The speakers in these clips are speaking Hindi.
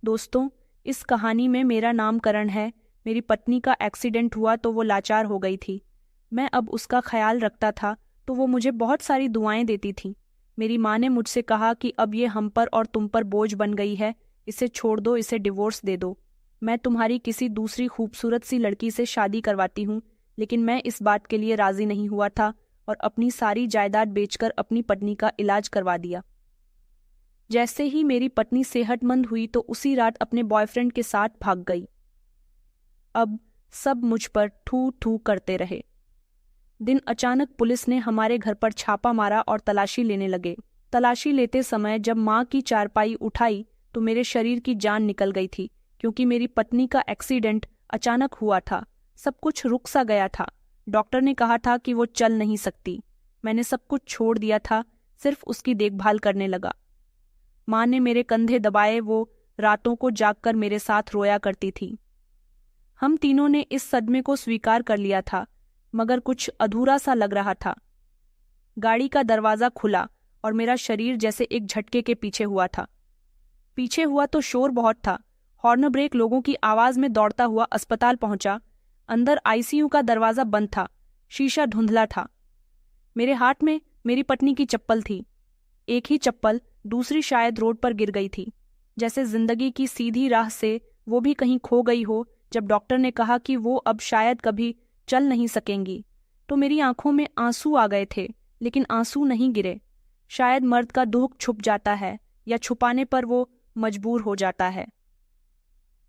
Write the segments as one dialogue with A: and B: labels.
A: दोस्तों, इस कहानी में मेरा नाम करण है। मेरी पत्नी का एक्सीडेंट हुआ तो वो लाचार हो गई थी। मैं अब उसका ख्याल रखता था तो वो मुझे बहुत सारी दुआएं देती थी। मेरी माँ ने मुझसे कहा कि अब ये हम पर और तुम पर बोझ बन गई है, इसे छोड़ दो, इसे डिवोर्स दे दो। मैं तुम्हारी किसी दूसरी खूबसूरत सी लड़की से शादी करवाती हूँ। लेकिन मैं इस बात के लिए राजी नहीं हुआ था और अपनी सारी जायदाद बेचकर अपनी पत्नी का इलाज करवा दिया। जैसे ही मेरी पत्नी सेहतमंद हुई तो उसी रात अपने बॉयफ्रेंड के साथ भाग गई। अब सब मुझ पर थू थू करते रहे। दिन अचानक पुलिस ने हमारे घर पर छापा मारा और तलाशी लेने लगे। तलाशी लेते समय जब माँ की चारपाई उठाई तो मेरे शरीर की जान निकल गई थी, क्योंकि मेरी पत्नी का एक्सीडेंट अचानक हुआ था। सब कुछ रुक सा गया था। डॉक्टर ने कहा था कि वो चल नहीं सकती। मैंने सब कुछ छोड़ दिया था, सिर्फ उसकी देखभाल करने लगा। माँ ने मेरे कंधे दबाए, वो रातों को जागकर मेरे साथ रोया करती थी। हम तीनों ने इस सदमे को स्वीकार कर लिया था, मगर कुछ अधूरा सा लग रहा था। गाड़ी का दरवाजा खुला और मेरा शरीर जैसे एक झटके के पीछे हुआ था। पीछे हुआ तो शोर बहुत था। हॉर्न ब्रेक लोगों की आवाज में दौड़ता हुआ अस्पताल पहुंचा। अंदर आईसीयू का दरवाजा बंद था, शीशा धुंधला था। मेरे हाथ में मेरी पत्नी की चप्पल थी। एक ही चप्पल, दूसरी शायद रोड पर गिर गई थी। जैसे जिंदगी की सीधी राह से वो भी कहीं खो गई हो। जब डॉक्टर ने कहा कि वो अब शायद कभी चल नहीं सकेंगी तो मेरी आंखों में आंसू आ गए थे, लेकिन आंसू नहीं गिरे। शायद मर्द का दुख छुप जाता है, या छुपाने पर वो मजबूर हो जाता है।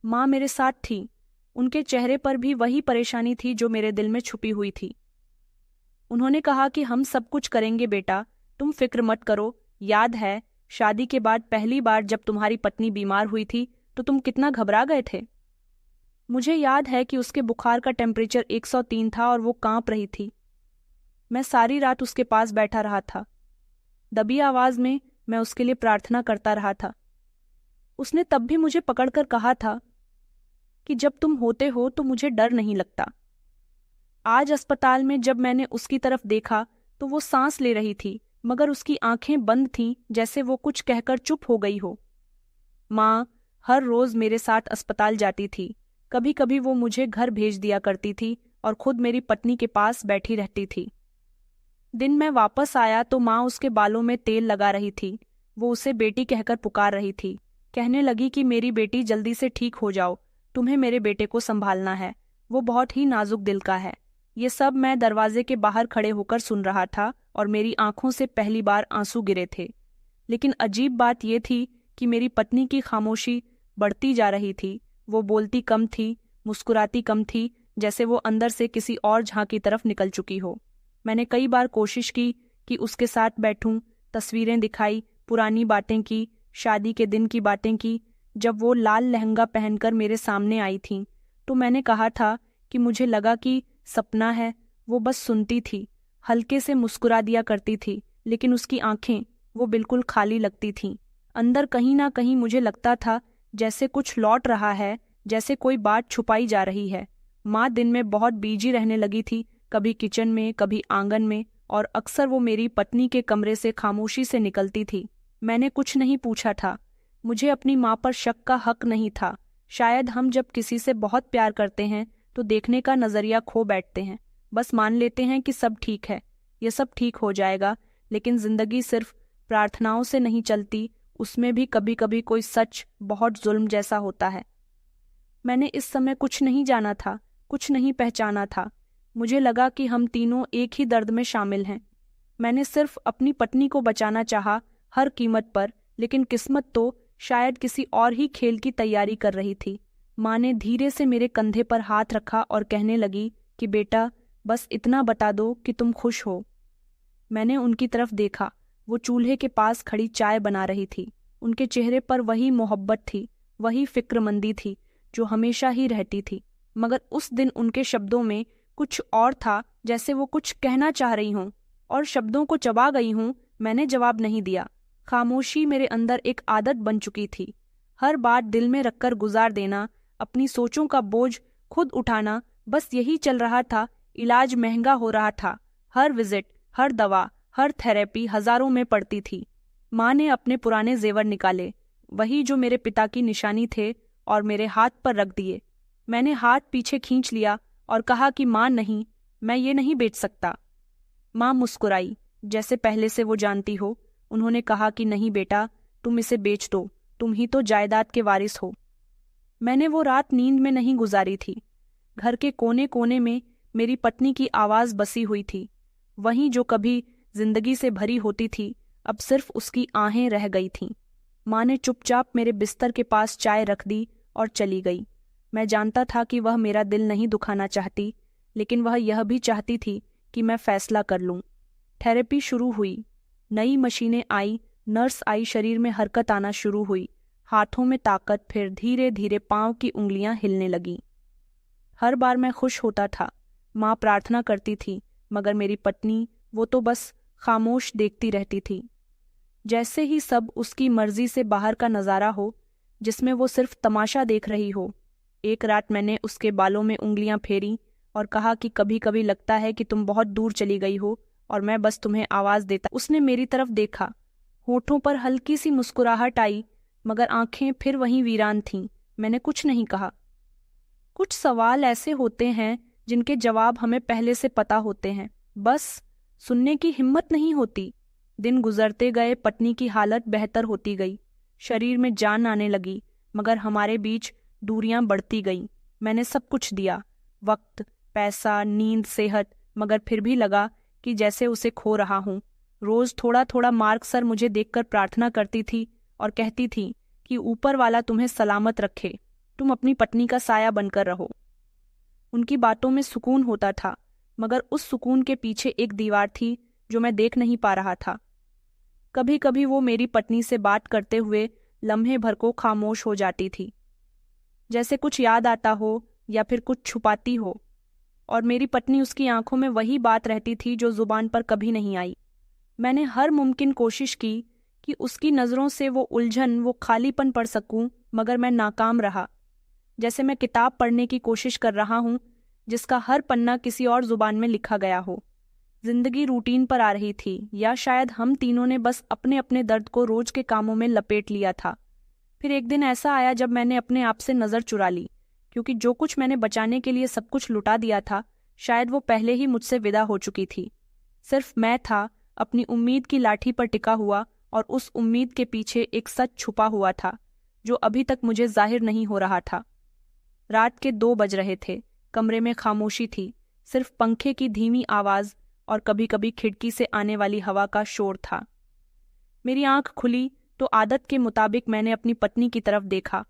A: माँ मेरे साथ थी। उनके चेहरे पर भी वही परेशानी थी जो मेरे दिल में छुपी हुई थी। उन्होंने कहा कि हम सब कुछ करेंगे बेटा, तुम फिक्र मत करो। याद है शादी के बाद पहली बार जब तुम्हारी पत्नी बीमार हुई थी तो तुम कितना घबरा गए थे। मुझे याद है कि उसके बुखार का टेम्परेचर 103 था और वो कांप रही थी। मैं सारी रात उसके पास बैठा रहा था। दबी आवाज में मैं उसके लिए प्रार्थना करता रहा था। उसने तब भी मुझे पकड़कर कहा था कि जब तुम होते हो तो मुझे डर नहीं लगता। आज अस्पताल में जब मैंने उसकी तरफ देखा तो वो सांस ले रही थी, मगर उसकी आंखें बंद थीं, जैसे वो कुछ कहकर चुप हो गई हो। माँ हर रोज मेरे साथ अस्पताल जाती थी। कभी कभी वो मुझे घर भेज दिया करती थी और खुद मेरी पत्नी के पास बैठी रहती थी। दिन मैं वापस आया तो माँ उसके बालों में तेल लगा रही थी। वो उसे बेटी कहकर पुकार रही थी। कहने लगी कि मेरी बेटी जल्दी से ठीक हो जाओ, तुम्हें मेरे बेटे को संभालना है, वो बहुत ही नाजुक दिल का है। ये सब मैं दरवाजे के बाहर खड़े होकर सुन रहा था और मेरी आंखों से पहली बार आंसू गिरे थे। लेकिन अजीब बात यह थी कि मेरी पत्नी की खामोशी बढ़ती जा रही थी। वो बोलती कम थी, मुस्कुराती कम थी, जैसे वो अंदर से किसी और झांक की तरफ निकल चुकी हो। मैंने कई बार कोशिश की कि उसके साथ बैठूं, तस्वीरें दिखाई, पुरानी बातें की, शादी के दिन की बातें की। जब वो लाल लहंगा पहनकर मेरे सामने आई थी तो मैंने कहा था कि मुझे लगा कि सपना है। वो बस सुनती थी, हल्के से मुस्कुरा दिया करती थी, लेकिन उसकी आंखें वो बिल्कुल खाली लगती थीं। अंदर कहीं ना कहीं मुझे लगता था जैसे कुछ लौट रहा है, जैसे कोई बात छुपाई जा रही है। माँ दिन में बहुत बिजी रहने लगी थी, कभी किचन में, कभी आंगन में, और अक्सर वो मेरी पत्नी के कमरे से खामोशी से निकलती थी। मैंने कुछ नहीं पूछा था। मुझे अपनी माँ पर शक का हक नहीं था। शायद हम जब किसी से बहुत प्यार करते हैं तो देखने का नजरिया खो बैठते हैं, बस मान लेते हैं कि सब ठीक है, ये सब ठीक हो जाएगा। लेकिन जिंदगी सिर्फ प्रार्थनाओं से नहीं चलती, उसमें भी कभी कभी कोई सच बहुत जुल्म जैसा होता है। मैंने इस समय कुछ नहीं जाना था, कुछ नहीं पहचाना था। मुझे लगा कि हम तीनों एक ही दर्द में शामिल हैं। मैंने सिर्फ अपनी पत्नी को बचाना चाहा, हर कीमत पर, लेकिन किस्मत तो शायद किसी और ही खेल की तैयारी कर रही थी। माँ ने धीरे से मेरे कंधे पर हाथ रखा और कहने लगी कि बेटा, बस इतना बता दो कि तुम खुश हो। मैंने उनकी तरफ देखा। वो चूल्हे के पास खड़ी चाय बना रही थी। उनके चेहरे पर वही मोहब्बत थी, वही फिक्रमंदी थी जो हमेशा ही रहती थी। मगर उस दिन उनके शब्दों में कुछ और था, जैसे वो कुछ कहना चाह रही हूँ और शब्दों को चबा गई हूँ। मैंने जवाब नहीं दिया। खामोशी मेरे अंदर एक आदत बन चुकी थी। हर बात दिल में रखकर गुजार देना, अपनी सोचों का बोझ खुद उठाना, बस यही चल रहा था। इलाज महंगा हो रहा था। हर विजिट, हर दवा, हर थेरेपी हजारों में पड़ती थी। माँ ने अपने पुराने जेवर निकाले। वही जो मेरे पिता की निशानी थे, और मेरे हाथ पर रख दिए। मैंने हाथ पीछे खींच लिया और कहा कि माँ नहीं, मैं ये नहीं बेच सकता। माँ मुस्कुराई, जैसे पहले से वो जानती हो। उन्होंने कहा कि नहीं बेटा, तुम इसे बेच दो, तुम ही तो जायदाद के वारिस हो। मैंने वो रात नींद में नहीं गुजारी थी। घर के कोने कोने में मेरी पत्नी की आवाज़ बसी हुई थी। वहीं जो कभी जिंदगी से भरी होती थी, अब सिर्फ उसकी आहें रह गई थीं। माँ ने चुपचाप मेरे बिस्तर के पास चाय रख दी और चली गई। मैं जानता था कि वह मेरा दिल नहीं दुखाना चाहती, लेकिन वह यह भी चाहती थी कि मैं फैसला कर लूं। थेरेपी शुरू हुई, नई मशीनें आई, नर्स आई, शरीर में हरकत आना शुरू हुई, हाथों में ताकत, फिर धीरे धीरे पांव की उंगलियां हिलने लगीं। हर बार मैं खुश होता था। माँ प्रार्थना करती थी, मगर मेरी पत्नी, वो तो बस खामोश देखती रहती थी, जैसे ही सब उसकी मर्जी से बाहर का नज़ारा हो, जिसमें वो सिर्फ तमाशा देख रही हो। एक रात मैंने उसके बालों में उंगलियां फेरी और कहा कि कभी कभी लगता है कि तुम बहुत दूर चली गई हो और मैं बस तुम्हें आवाज़ देता। उसने मेरी तरफ देखा, होठों पर हल्की सी मुस्कुराहट आई, मगर आंखें फिर वहीं वीरान थीं। मैंने कुछ नहीं कहा। कुछ सवाल ऐसे होते हैं जिनके जवाब हमें पहले से पता होते हैं, बस सुनने की हिम्मत नहीं होती। दिन गुजरते गए, पत्नी की हालत बेहतर होती गई, शरीर में जान आने लगी, मगर हमारे बीच दूरियां बढ़ती गईं। मैंने सब कुछ दिया, वक्त, पैसा, नींद, सेहत, मगर फिर भी लगा कि जैसे उसे खो रहा हूँ। रोज थोड़ा थोड़ा मार्क सर मुझे देखकर प्रार्थना करती थी और कहती थी कि ऊपर वाला तुम्हें सलामत रखे, तुम अपनी पत्नी का साया बनकर रहो। उनकी बातों में सुकून होता था, मगर उस सुकून के पीछे एक दीवार थी जो मैं देख नहीं पा रहा था। कभी कभी वो मेरी पत्नी से बात करते हुए लम्हे भर को खामोश हो जाती थी, जैसे कुछ याद आता हो या फिर कुछ छुपाती हो, और मेरी पत्नी, उसकी आंखों में वही बात रहती थी जो जुबान पर कभी नहीं आई। मैंने हर मुमकिन कोशिश की कि उसकी नज़रों से वो उलझन, वो खालीपन पढ़ सकूं, मगर मैं नाकाम रहा। जैसे मैं किताब पढ़ने की कोशिश कर रहा हूं जिसका हर पन्ना किसी और जुबान में लिखा गया हो। जिंदगी रूटीन पर आ रही थी, या शायद हम तीनों ने बस अपने अपने दर्द को रोज के कामों में लपेट लिया था। फिर एक दिन ऐसा आया जब मैंने अपने आप से नज़र चुरा ली, क्योंकि जो कुछ मैंने बचाने के लिए सब कुछ लुटा दिया था, शायद वो पहले ही मुझसे विदा हो चुकी थी। सिर्फ मैं था, अपनी उम्मीद की लाठी पर टिका हुआ, और उस उम्मीद के पीछे एक सच छुपा हुआ था जो अभी तक मुझे जाहिर नहीं हो रहा था। रात के 2 बज रहे थे। कमरे में खामोशी थी, सिर्फ पंखे की धीमी आवाज़ और कभी कभी खिड़की से आने वाली हवा का शोर था। मेरी आंख खुली तो आदत के मुताबिक मैंने अपनी पत्नी की तरफ देखा।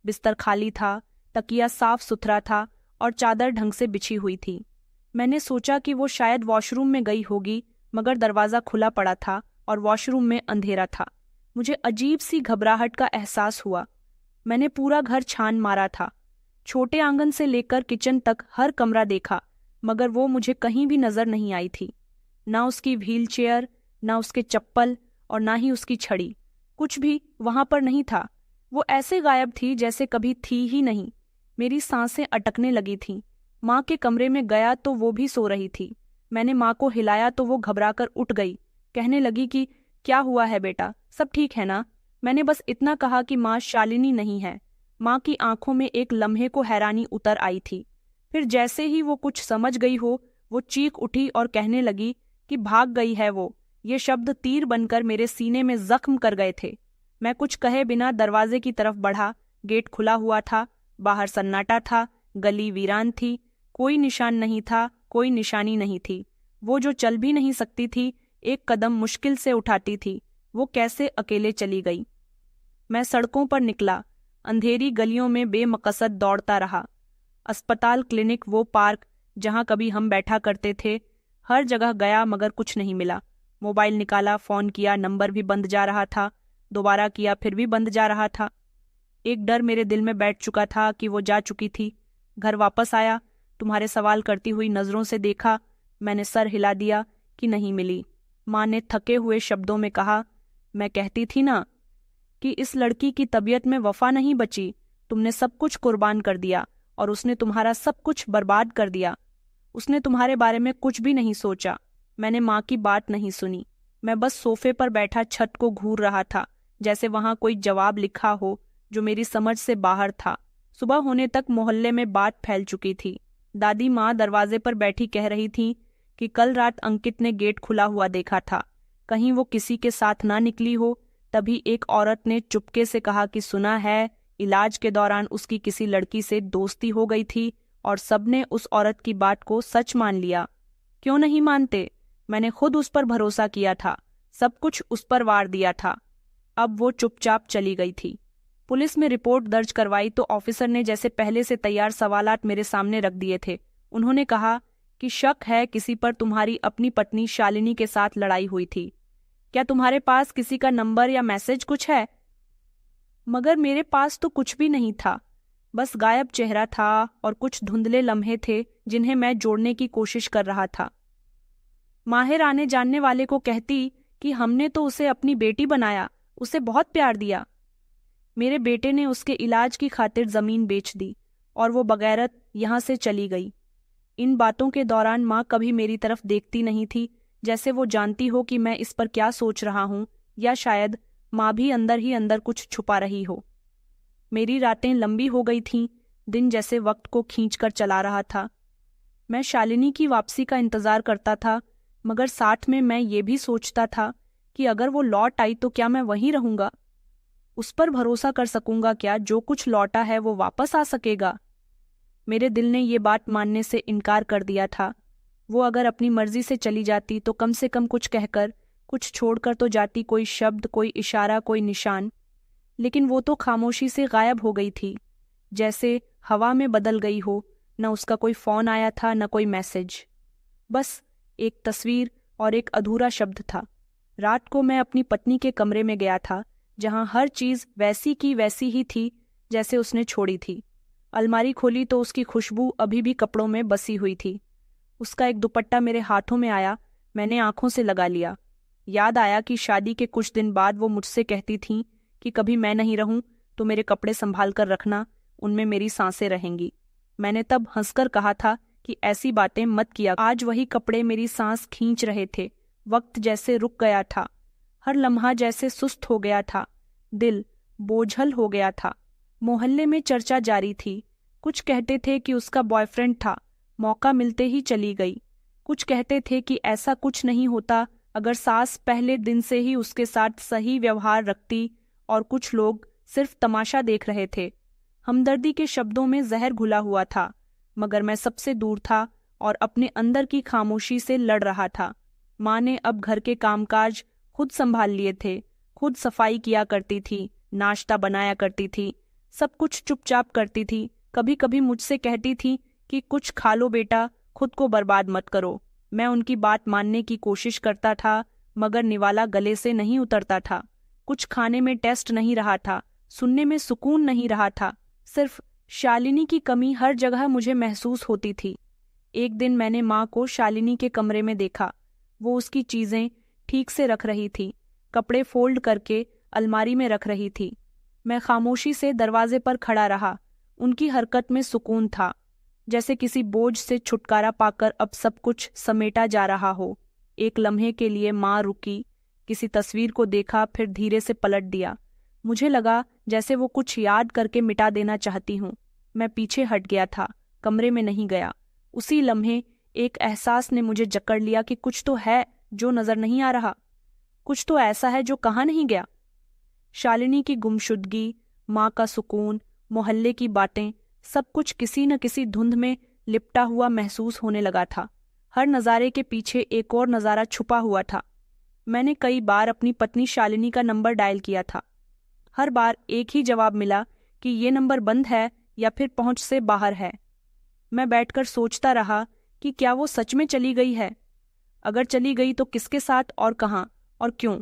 A: बिस्तर खाली था, तकिया साफ सुथरा था और चादर ढंग से बिछी हुई थी। मैंने सोचा कि वो शायद वॉशरूम में गई होगी, मगर दरवाज़ा खुला पड़ा था और वॉशरूम में अंधेरा था। मुझे अजीब सी घबराहट का एहसास हुआ। मैंने पूरा घर छान मारा था, छोटे आंगन से लेकर किचन तक हर कमरा देखा, मगर वो मुझे कहीं भी नजर नहीं आई थी। ना उसकी व्हील चेयर, ना उसके चप्पल, और ना ही उसकी छड़ी। कुछ भी वहां पर नहीं था। वो ऐसे गायब थी जैसे कभी थी ही नहीं। मेरी सांसें अटकने लगी थीं। माँ के कमरे में गया तो वो भी सो रही थी। मैंने माँ को हिलाया तो वो घबराकर उठ गई, कहने लगी कि क्या हुआ है बेटा, सब ठीक है ना। मैंने बस इतना कहा कि माँ, शालिनी नहीं है। माँ की आंखों में एक लम्हे को हैरानी उतर आई थी। फिर जैसे ही वो कुछ समझ गई हो, वो चीख उठी और कहने लगी कि भाग गई है वो। ये शब्द तीर बनकर मेरे सीने में जख्म कर गए थे। मैं कुछ कहे बिना दरवाजे की तरफ बढ़ा। गेट खुला हुआ था, बाहर सन्नाटा था, गली वीरान थी, कोई निशान नहीं था, कोई निशानी नहीं थी। वो जो चल भी नहीं सकती थी, एक कदम मुश्किल से उठाती थी, वो कैसे अकेले चली गई। मैं सड़कों पर निकला, अंधेरी गलियों में बेमकसद दौड़ता रहा। अस्पताल, क्लिनिक, वो पार्क जहां कभी हम बैठा करते थे, हर जगह गया मगर कुछ नहीं मिला। मोबाइल निकाला, फोन किया, नंबर भी बंद जा रहा था। दोबारा किया, फिर भी बंद जा रहा था। एक डर मेरे दिल में बैठ चुका था कि वो जा चुकी थी। घर वापस आया, तुम्हारे सवाल करती हुई नजरों से देखा। मैंने सर हिला दिया कि नहीं मिली। माँ ने थके हुए शब्दों में कहा, मैं कहती थी ना कि इस लड़की की तबीयत में वफा नहीं बची। तुमने सब कुछ कुर्बान कर दिया और उसने तुम्हारा सब कुछ बर्बाद कर दिया। उसने तुम्हारे बारे में कुछ भी नहीं सोचा। मैंने माँ की बात नहीं सुनी। मैं बस सोफे पर बैठा छत को घूर रहा था जैसे वहां कोई जवाब लिखा हो जो मेरी समझ से बाहर था। सुबह होने तक मोहल्ले में बात फैल चुकी थी। दादी माँ दरवाजे पर बैठी कह रही थी कि कल रात अंकित ने गेट खुला हुआ देखा था, कहीं वो किसी के साथ ना निकली हो। तभी एक औरत ने चुपके से कहा कि सुना है इलाज के दौरान उसकी किसी लड़की से दोस्ती हो गई थी, और सबने उस औरत की बात को सच मान लिया। क्यों नहीं मानते? मैंने खुद उस पर भरोसा किया था, सब कुछ उस पर वार दिया था। अब वो चुपचाप चली गई थी। पुलिस में रिपोर्ट दर्ज करवाई तो ऑफिसर ने जैसे पहले से तैयार सवालात मेरे सामने रख दिए थे। उन्होंने कहा कि शक है किसी पर तुम्हारी अपनी पत्नी शालिनी के साथ लड़ाई हुई थी। क्या तुम्हारे पास किसी का नंबर या मैसेज कुछ है? मगर मेरे पास तो कुछ भी नहीं था, बस गायब चेहरा था और कुछ धुंधले लम्हे थे जिन्हें मैं जोड़ने की कोशिश कर रहा था। माहिर आने जानने वाले को कहती कि हमने तो उसे अपनी बेटी बनाया, उसे बहुत प्यार दिया। मेरे बेटे ने उसके इलाज की खातिर जमीन बेच दी और वो बगैरत यहाँ से चली गई। इन बातों के दौरान माँ कभी मेरी तरफ देखती नहीं थी, जैसे वो जानती हो कि मैं इस पर क्या सोच रहा हूँ, या शायद माँ भी अंदर ही अंदर कुछ छुपा रही हो। मेरी रातें लंबी हो गई थीं, दिन जैसे वक्त को खींचकर चला रहा था। मैं शालिनी की वापसी का इंतजार करता था, मगर साथ में मैं ये भी सोचता था कि अगर वो लौट आई तो क्या मैं वहीं रहूंगा? उस पर भरोसा कर सकूंगा क्या? जो कुछ लौटा है वो वापस आ सकेगा? मेरे दिल ने ये बात मानने से इनकार कर दिया था। वो अगर अपनी मर्जी से चली जाती तो कम से कम कुछ कहकर, कुछ छोड़कर तो जाती, कोई शब्द, कोई इशारा, कोई निशान। लेकिन वो तो खामोशी से गायब हो गई थी, जैसे हवा में बदल गई हो। न उसका कोई फोन आया था, न कोई मैसेज, बस एक तस्वीर और एक अधूरा शब्द था। रात को मैं अपनी पत्नी के कमरे में गया था, जहां हर चीज वैसी की वैसी ही थी जैसे उसने छोड़ी थी। अलमारी खोली तो उसकी खुशबू अभी भी कपड़ों में बसी हुई थी। उसका एक दुपट्टा मेरे हाथों में आया, मैंने आंखों से लगा लिया। याद आया कि शादी के कुछ दिन बाद वो मुझसे कहती थीं कि कभी मैं नहीं रहूं तो मेरे कपड़े संभाल कर रखना, उनमें मेरी सांसें रहेंगी। मैंने तब हंसकर कहा था कि ऐसी बातें मत किया। आज वही कपड़े मेरी सांस खींच रहे थे। वक्त जैसे रुक गया था, हर लम्हा जैसे सुस्त हो गया था, दिल बोझल हो गया था। मोहल्ले में चर्चा जारी थी। कुछ कहते थे कि उसका बॉयफ्रेंड था, मौका मिलते ही चली गई। कुछ कहते थे कि ऐसा कुछ नहीं होता अगर सास पहले दिन से ही उसके साथ सही व्यवहार रखती, और कुछ लोग सिर्फ तमाशा देख रहे थे। हमदर्दी के शब्दों में जहर घुला हुआ था, मगर मैं सबसे दूर था और अपने अंदर की खामोशी से लड़ रहा था। माँ ने अब घर के कामकाज खुद संभाल लिए थे, खुद सफाई किया करती थी, नाश्ता बनाया करती थी, सब कुछ चुपचाप करती थी। कभी कभी मुझसे कहती थी कि कुछ खा लो बेटा, खुद को बर्बाद मत करो। मैं उनकी बात मानने की कोशिश करता था, मगर निवाला गले से नहीं उतरता था। कुछ खाने में टेस्ट नहीं रहा था, सुनने में सुकून नहीं रहा था, सिर्फ शालिनी की कमी हर जगह मुझे महसूस होती थी। एक दिन मैंने माँ को शालिनी के कमरे में देखा। वो उसकी चीजें ठीक से रख रही थी, कपड़े फोल्ड करके अलमारी में रख रही थी। मैं खामोशी से दरवाजे पर खड़ा रहा। उनकी हरकत में सुकून था, जैसे किसी बोझ से छुटकारा पाकर अब सब कुछ समेटा जा रहा हो। एक लम्हे के लिए माँ रुकी, किसी तस्वीर को देखा, फिर धीरे से पलट दिया। मुझे लगा जैसे वो कुछ याद करके मिटा देना चाहती हूँ। मैं पीछे हट गया था, कमरे में नहीं गया। उसी लम्हे एक एहसास ने मुझे जकड़ लिया कि कुछ तो है जो नजर नहीं आ रहा, कुछ तो ऐसा है जो कहाँ नहीं गया। शालिनी की गुमशुदगी, माँ का सुकून, मोहल्ले की बातें, सब कुछ किसी न किसी धुंध में लिपटा हुआ महसूस होने लगा था। हर नज़ारे के पीछे एक और नज़ारा छुपा हुआ था। मैंने कई बार अपनी पत्नी शालिनी का नंबर डायल किया था। हर बार एक ही जवाब मिला कि ये नंबर बंद है या फिर पहुंच से बाहर है। मैं बैठकर सोचता रहा कि क्या वो सच में चली गई है? अगर चली गई तो किसके साथ और कहाँ और क्यों?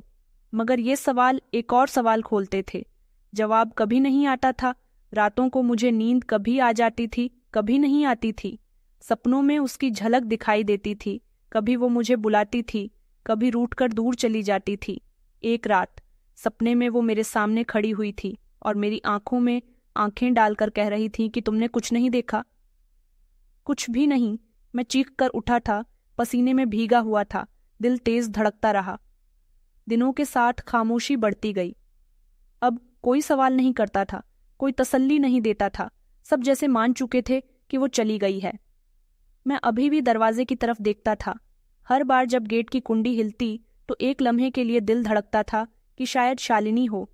A: मगर ये सवाल एक और सवाल खोलते थे। जवाब कभी नहीं आता था। रातों को मुझे नींद कभी आ जाती थी, कभी नहीं आती थी। सपनों में उसकी झलक दिखाई देती थी, कभी वो मुझे बुलाती थी, कभी रूठकर दूर चली जाती थी। एक रात सपने में वो मेरे सामने खड़ी हुई थी और मेरी आंखों में आंखें डालकर कह रही थी कि तुमने कुछ नहीं देखा? कुछ भी नहीं। मैं चीख कर उठा था, पसीने में भीगा हुआ था, दिल तेज धड़कता रहा। दिनों के साथ खामोशी बढ़ती गई। अब कोई सवाल नहीं करता था, कोई तसल्ली नहीं देता था। सब जैसे मान चुके थे कि वो चली गई है। मैं अभी भी दरवाजे की तरफ देखता था। हर बार जब गेट की कुंडी हिलती तो एक लम्हे के लिए दिल धड़कता था कि शायद शालिनी हो,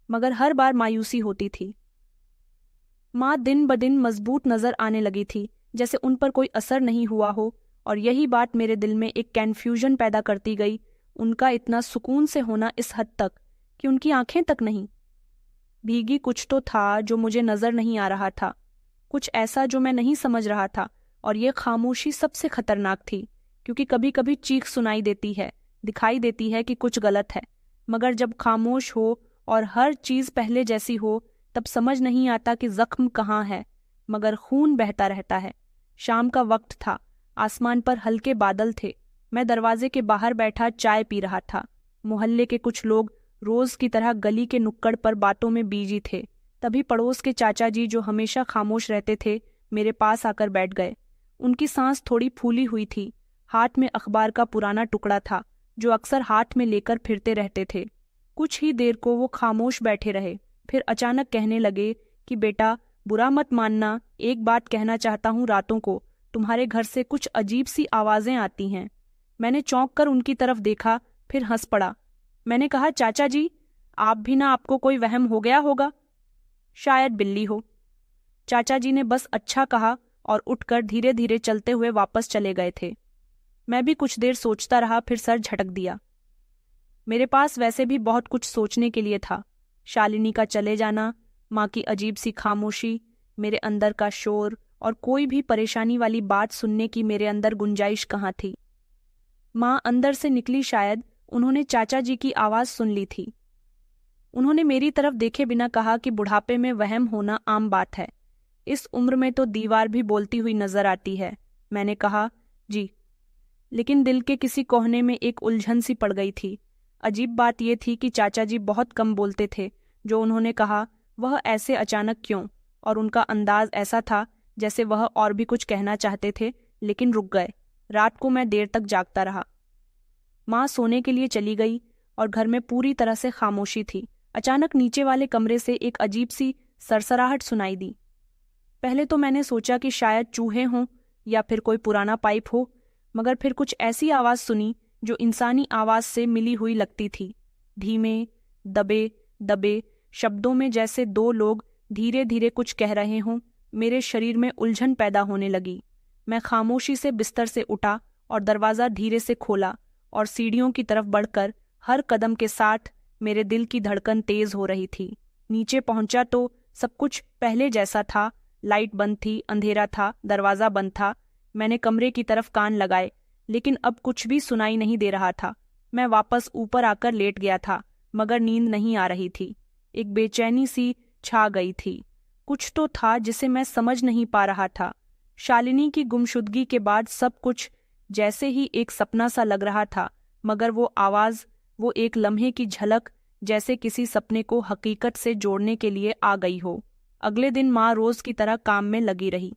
A: मगर हर बार मायूसी होती थी। माँ दिन ब दिन मजबूत नजर आने लगी थी, जैसे उन पर कोई असर नहीं हुआ हो, और यही बात मेरे दिल में एक कन्फ्यूजन पैदा करती गई। उनका इतना सुकून से होना इस हद तक कि उनकी आंखें तक नहीं भीगी। कुछ तो था जो मुझे नजर नहीं आ रहा था, कुछ ऐसा जो मैं नहीं समझ रहा था। और ये खामोशी सबसे खतरनाक थी, क्योंकि कभी कभी चीख सुनाई देती है, दिखाई देती है कि कुछ गलत है, मगर जब खामोश हो और हर चीज पहले जैसी हो, तब समझ नहीं आता कि जख्म कहाँ है, मगर खून बहता रहता है। शाम का वक्त था, आसमान पर हल्के बादल थे। मैं दरवाजे के बाहर बैठा चाय पी रहा था। मोहल्ले के कुछ लोग रोज की तरह गली के नुक्कड़ पर बातों में बिजी थे। तभी पड़ोस के चाचा जी, जो हमेशा खामोश रहते थे, मेरे पास आकर बैठ गए। उनकी सांस थोड़ी फूली हुई थी। हाथ में अखबार का पुराना टुकड़ा था, जो अक्सर हाथ में लेकर फिरते रहते थे। कुछ ही देर को वो खामोश बैठे रहे, फिर अचानक कहने लगे कि बेटा, बुरा मत मानना, एक बात कहना चाहता हूँ। रातों को तुम्हारे घर से कुछ अजीब सी आवाजें आती हैं। मैंने चौंक कर उनकी तरफ देखा, फिर हंस पड़ा। मैंने कहा, चाचा जी, आप भी ना, आपको कोई वहम हो गया होगा, शायद बिल्ली हो। चाचा जी ने बस अच्छा कहा और उठकर धीरे धीरे चलते हुए वापस चले गए थे। मैं भी कुछ देर सोचता रहा, फिर सर झटक दिया। मेरे पास वैसे भी बहुत कुछ सोचने के लिए था। शालिनी का चले जाना, माँ की अजीब सी खामोशी, मेरे अंदर का शोर, और कोई भी परेशानी वाली बात सुनने की मेरे अंदर गुंजाइश कहाँ थी। माँ अंदर से निकली, शायद उन्होंने चाचा जी की आवाज सुन ली थी। उन्होंने मेरी तरफ देखे बिना कहा कि बुढ़ापे में वहम होना आम बात है, इस उम्र में तो दीवार भी बोलती हुई नजर आती है। मैंने कहा, जी। लेकिन दिल के किसी कोहने में एक उलझन सी पड़ गई थी। अजीब बात यह थी कि चाचा जी बहुत कम बोलते थे। जो उन्होंने कहा वह ऐसे अचानक क्यों, और उनका अंदाज ऐसा था जैसे वह और भी कुछ कहना चाहते थे, लेकिन रुक गए। रात को मैं देर तक जागता रहा। माँ सोने के लिए चली गई और घर में पूरी तरह से खामोशी थी। अचानक नीचे वाले कमरे से एक अजीब सी सरसराहट सुनाई दी। पहले तो मैंने सोचा कि शायद चूहे हों या फिर कोई पुराना पाइप हो, मगर फिर कुछ ऐसी आवाज सुनी जो इंसानी आवाज से मिली हुई लगती थी। धीमे दबे दबे शब्दों में, जैसे दो लोग धीरे धीरे कुछ कह रहे हों। मेरे शरीर में उलझन पैदा होने लगी। मैं खामोशी से बिस्तर से उठा और दरवाज़ा धीरे से खोला, और सीढ़ियों की तरफ बढ़कर हर कदम के साथ मेरे दिल की धड़कन तेज हो रही थी। नीचे पहुंचा तो सब कुछ पहले जैसा था। लाइट बंद थी, अंधेरा था, दरवाज़ा बंद था। मैंने कमरे की तरफ कान लगाए, लेकिन अब कुछ भी सुनाई नहीं दे रहा था। मैं वापस ऊपर आकर लेट गया था, मगर नींद नहीं आ रही थी। एक बेचैनी सी छा गई थी। कुछ तो था जिसे मैं समझ नहीं पा रहा था। शालिनी की गुमशुदगी के बाद सब कुछ जैसे ही एक सपना सा लग रहा था, मगर वो आवाज़, वो एक लम्हे की झलक, जैसे किसी सपने को हकीकत से जोड़ने के लिए आ गई हो। अगले दिन माँ रोज की तरह काम में लगी रही।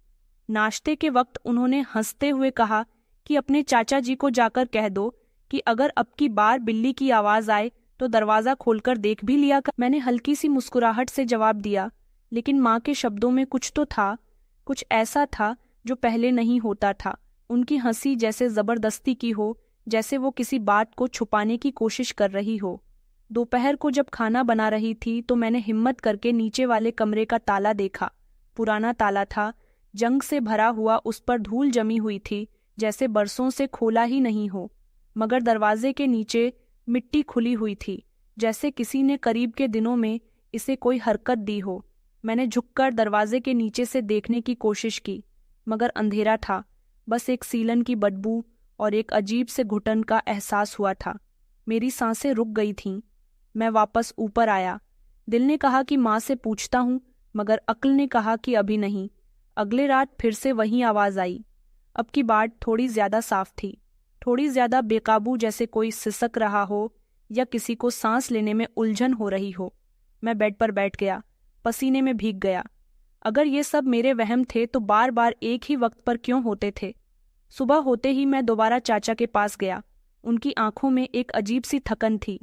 A: नाश्ते के वक्त उन्होंने हंसते हुए कहा कि अपने चाचा जी को जाकर कह दो कि अगर अब की बार बिल्ली की आवाज आए तो दरवाजा खोलकर देख भी लिया कर। मैंने हल्की सी मुस्कुराहट से जवाब दिया, लेकिन माँ के शब्दों में कुछ तो था, कुछ ऐसा था जो पहले नहीं होता था। उनकी हंसी जैसे जबरदस्ती की हो, जैसे वो किसी बात को छुपाने की कोशिश कर रही हो। दोपहर को जब खाना बना रही थी तो मैंने हिम्मत करके नीचे वाले कमरे का ताला देखा। पुराना ताला था, जंग से भरा हुआ, उस पर धूल जमी हुई थी, जैसे बरसों से खोला ही नहीं हो। मगर दरवाजे के नीचे मिट्टी खुली हुई थी, जैसे किसी ने करीब के दिनों में इसे कोई हरकत दी हो। मैंने झुककर दरवाजे के नीचे से देखने की कोशिश की, मगर अंधेरा था। बस एक सीलन की बदबू और एक अजीब से घुटन का एहसास हुआ था। मेरी सांसें रुक गई थीं। मैं वापस ऊपर आया। दिल ने कहा कि माँ से पूछता हूँ, मगर अक्ल ने कहा कि अभी नहीं। अगले रात फिर से वही आवाज़ आई। अब की बात थोड़ी ज्यादा साफ थी, थोड़ी ज्यादा बेकाबू, जैसे कोई सिसक रहा हो या किसी को सांस लेने में उलझन हो रही हो। मैं बेड पर बैठ गया, पसीने में भीग गया। अगर ये सब मेरे वहम थे तो बार बार एक ही वक्त पर क्यों होते थे? सुबह होते ही मैं दोबारा चाचा के पास गया। उनकी आंखों में एक अजीब सी थकन थी।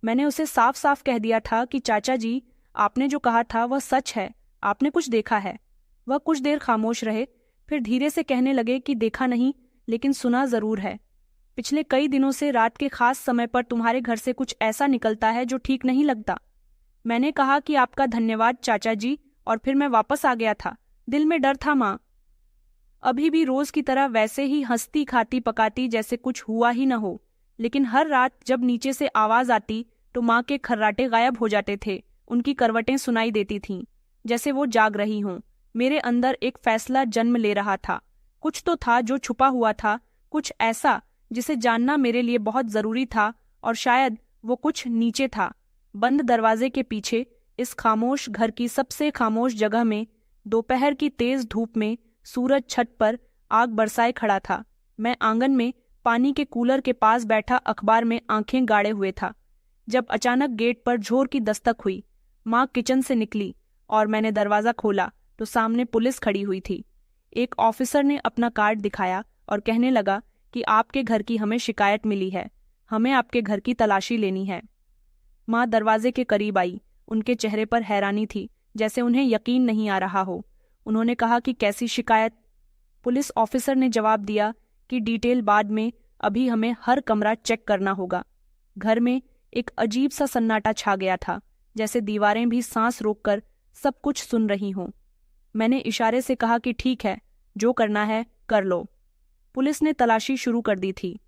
A: मैंने उसे साफ साफ कह दिया था कि चाचा जी, आपने जो कहा था वह सच है, आपने कुछ देखा है। वह कुछ देर खामोश रहे, फिर धीरे से कहने लगे कि देखा नहीं, लेकिन सुना जरूर है। पिछले कई दिनों से रात के खास समय पर तुम्हारे घर से कुछ ऐसा निकलता है जो ठीक नहीं लगता। मैंने कहा कि आपका धन्यवाद चाचा जी, और फिर मैं वापस आ गया था। दिल में डर था माँ। अभी भी रोज की तरह वैसे ही हंसती खाती पकाती जैसे कुछ हुआ ही न हो, लेकिन हर रात जब नीचे से आवाज आती तो माँ के खर्राटे गायब हो जाते थे। उनकी करवटें सुनाई देती थीं, जैसे वो जाग रही हों। मेरे अंदर एक फैसला जन्म ले रहा था। कुछ तो था जो छुपा हुआ था, कुछ ऐसा जिसे जानना मेरे लिए बहुत जरूरी था, और शायद वो कुछ नीचे था, बंद दरवाजे के पीछे, इस खामोश घर की सबसे खामोश जगह में। दोपहर की तेज धूप में सूरज छत पर आग बरसाए खड़ा था। मैं आंगन में पानी के कूलर के पास बैठा अखबार में आंखें गाड़े हुए था, जब अचानक गेट पर जोर की दस्तक हुई। माँ किचन से निकली और मैंने दरवाजा खोला तो सामने पुलिस खड़ी हुई थी। एक ऑफिसर ने अपना कार्ड दिखाया और कहने लगा कि आपके घर की हमें शिकायत मिली है, हमें आपके घर की तलाशी लेनी है। माँ दरवाजे के करीब आई। उनके चेहरे पर हैरानी थी, जैसे उन्हें यकीन नहीं आ रहा हो। उन्होंने कहा कि कैसी शिकायत? पुलिस ऑफिसर ने जवाब दिया कि डिटेल बाद में, अभी हमें हर कमरा चेक करना होगा। घर में एक अजीब सा सन्नाटा छा गया था, जैसे दीवारें भी सांस रोककर सब कुछ सुन रही हों। मैंने इशारे से कहा कि ठीक है, जो करना है कर लो। पुलिस ने तलाशी शुरू कर दी थी।